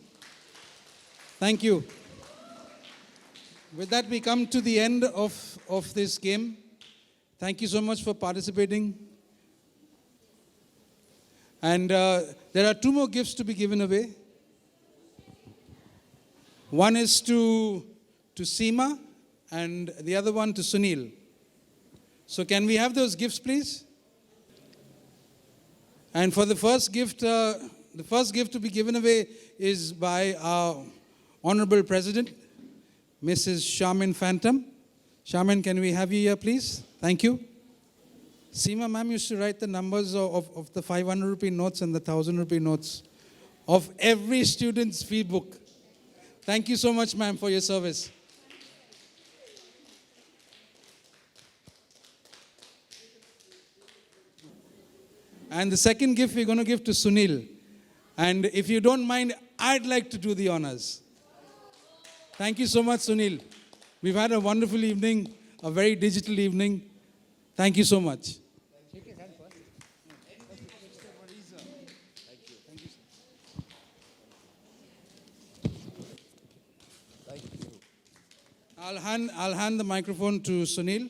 Thank you. With that, we come to the end of this game. Thank you so much for participating. And there are 2 more gifts to be given away. One is to Seema, and the other one to Sunil. So can we have those gifts, please? And for the first gift to be given away is by our Honorable President, Mrs. Charmin Phantom. Charmin, can we have you here, please? Thank you. Seema ma'am used to write the numbers of the 500 rupee notes and the 1000 rupee notes of every student's fee book. Thank you so much, ma'am, for your service. And the second gift we're going to give to Sunil. And if you don't mind, I'd like to do the honors. Thank you so much, Sunil. We've had a wonderful evening, a very digital evening. Thank you so much. I'll hand the microphone to Sunil.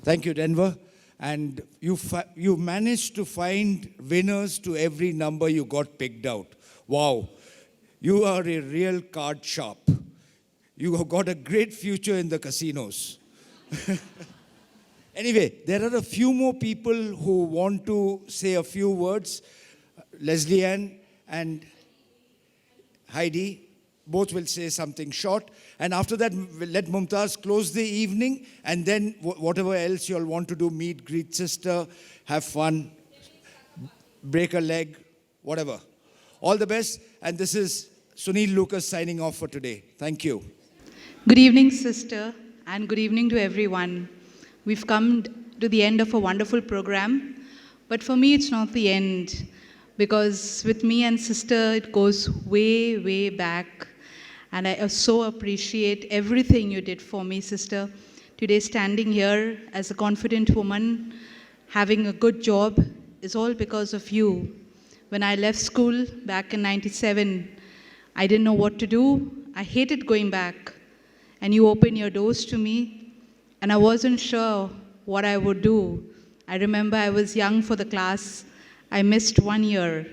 Thank you, Denver. And you managed to find winners to every number you got picked out. Wow. You are a real card sharp. You have got a great future in the casinos. Anyway, there are a few more people who want to say a few words. Leslie Ann and Heidi both will say something short. And after that, we'll let Mumtaz close the evening. And then whatever else you all want to do, meet, greet sister, have fun, break a leg, whatever. All the best. And this is Sunil Lucas signing off for today. Thank you. Good evening, sister, and good evening to everyone. We've come to the end of a wonderful program. But for me, it's not the end. Because with me and sister, it goes way, way back. And I so appreciate everything you did for me, sister. Today, standing here as a confident woman, having a good job, is all because of you. When I left school back in '97, I didn't know what to do. I hated going back. And you opened your doors to me, and I wasn't sure what I would do. I remember I was young for the class. I missed 1 year,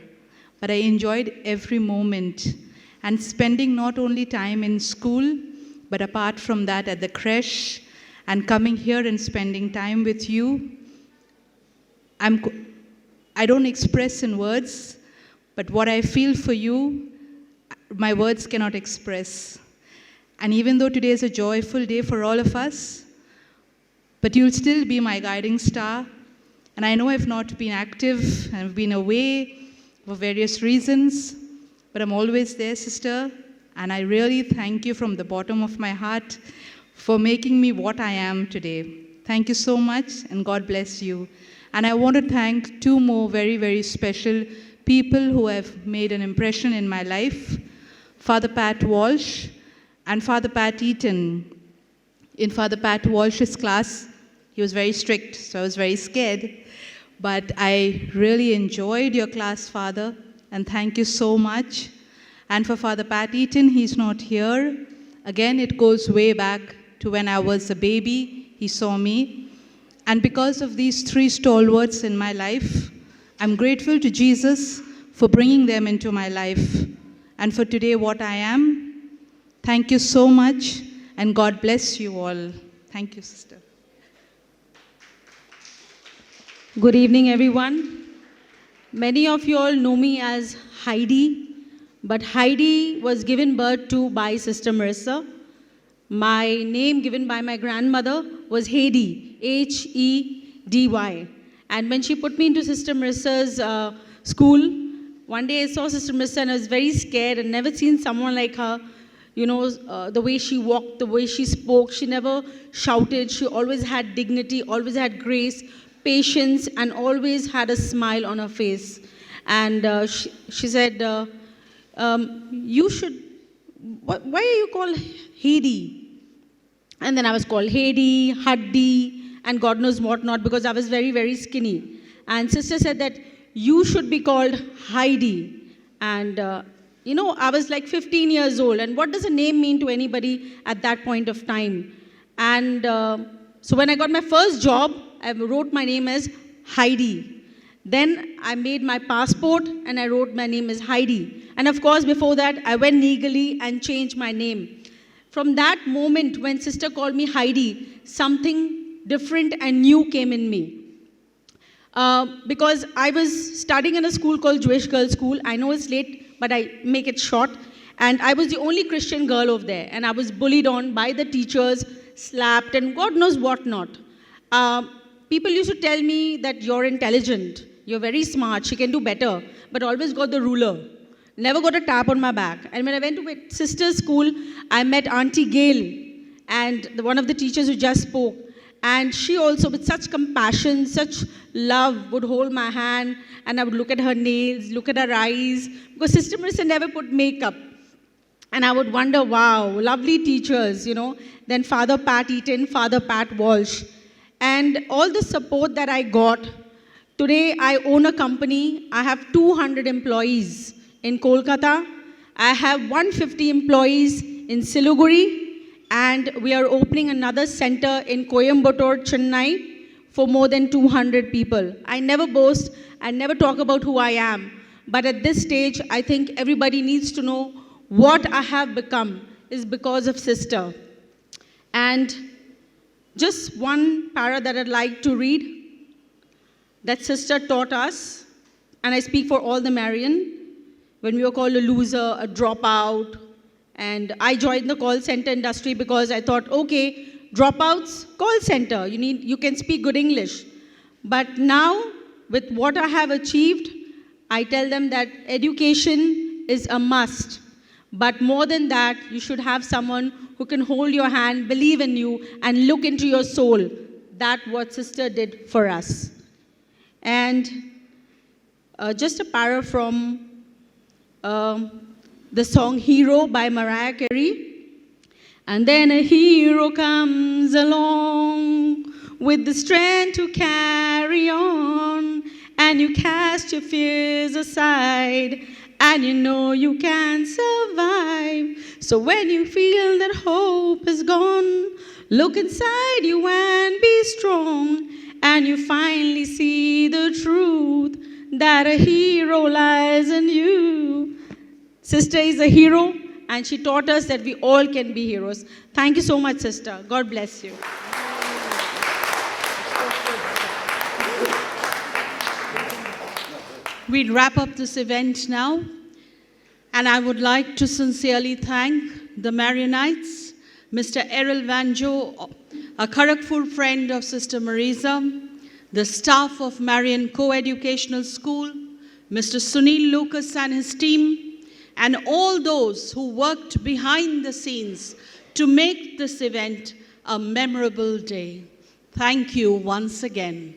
but I enjoyed every moment. And spending not only time in school, but apart from that at the creche, and coming here and spending time with you, I don't express in words, but what I feel for you, my words cannot express. And even though today is a joyful day for all of us, but you'll still be my guiding star. And I know I've not been active, I've been away for various reasons, but I'm always there, sister. And I really thank you from the bottom of my heart for making me what I am today. Thank you so much, and God bless you. And I want to thank 2 more very, very special people who have made an impression in my life. Father Pat Walsh and Father Pat Eaton. In Father Pat Walsh's class, he was very strict, so I was very scared. But I really enjoyed your class, Father, and thank you so much. And for Father Pat Eaton, he's not here. Again, it goes way back to when I was a baby. He saw me. And because of these 3 stalwarts in my life, I'm grateful to Jesus for bringing them into my life. And for today, what I am, thank you so much, and God bless you all. Thank you, sister. Good evening, everyone. Many of you all know me as Heidi, but Heidi was given birth to by Sister Marisa. My name given by my grandmother was Hedy, Hedy. And when she put me into Sister Marisa's school, one day I saw Sister Marisa and I was very scared and never seen someone like her. You know, the way she walked, the way she spoke, she never shouted. She always had dignity, always had grace, patience, and always had a smile on her face. And she said, you should, why are you called Hedy? And then I was called Hedy, Haddi, and God knows what not, because I was very, very skinny. And sister said that you should be called Heidi. And you know, I was like 15 years old, and what does a name mean to anybody at that point of time? And so when I got my first job, I wrote my name as Heidi. Then I made my passport and I wrote my name as Heidi. And of course, before that, I went legally and changed my name. From that moment, when sister called me Heidi, something different and new came in me. Because I was studying in a school called Jewish Girls' School. I know it's late, but I make it short. And I was the only Christian girl over there. And I was bullied on by the teachers, slapped, and God knows what not. People used to tell me that you're intelligent, you're very smart, she can do better, but always got the ruler. Never got a tap on my back. And when I went to my sister's school, I met Auntie Gail, and one of the teachers who just spoke. And she also, with such compassion, such love, would hold my hand, and I would look at her nails, look at her eyes, because Sister Marisa never put makeup. And I would wonder, wow, lovely teachers, you know. Then Father Pat Eaton, Father Pat Walsh. And all the support that I got. Today, I own a company. I have 200 employees in Kolkata. I have 150 employees in Siliguri. And we are opening another center in Coimbatore, Chennai, for more than 200 people. I never boast, I never talk about who I am. But at this stage, I think everybody needs to know what I have become is because of sister. And just one para that I'd like to read, that sister taught us, and I speak for all the Marian, when we were called a loser, a dropout. And I joined the call center industry because I thought, okay, dropouts, call center, you can speak good English. But now, with what I have achieved, I tell them that education is a must. But more than that, you should have someone who can hold your hand, believe in you, and look into your soul. That's what sister did for us. And just a para from the song Hero by Mariah Carey. And then a hero comes along with the strength to carry on, and you cast your fears aside, and you know you can survive. So when you feel that hope is gone, look inside you and be strong, and you finally see the truth that a hero lies in you. Sister is a hero, and she taught us that we all can be heroes. Thank you so much, sister. God bless you. We'll wrap up this event now, and I would like to sincerely thank the Marianites, Mr. Errol Vanjo, a Kharagpur friend of Sister Marisa, the staff of Marian Co-Educational School, Mr. Sunil Lucas and his team, and all those who worked behind the scenes to make this event a memorable day. Thank you once again.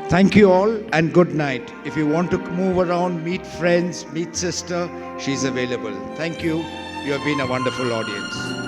Thank you all and good night. If you want to move around, meet friends, meet sister, she's available. Thank you. You have been a wonderful audience.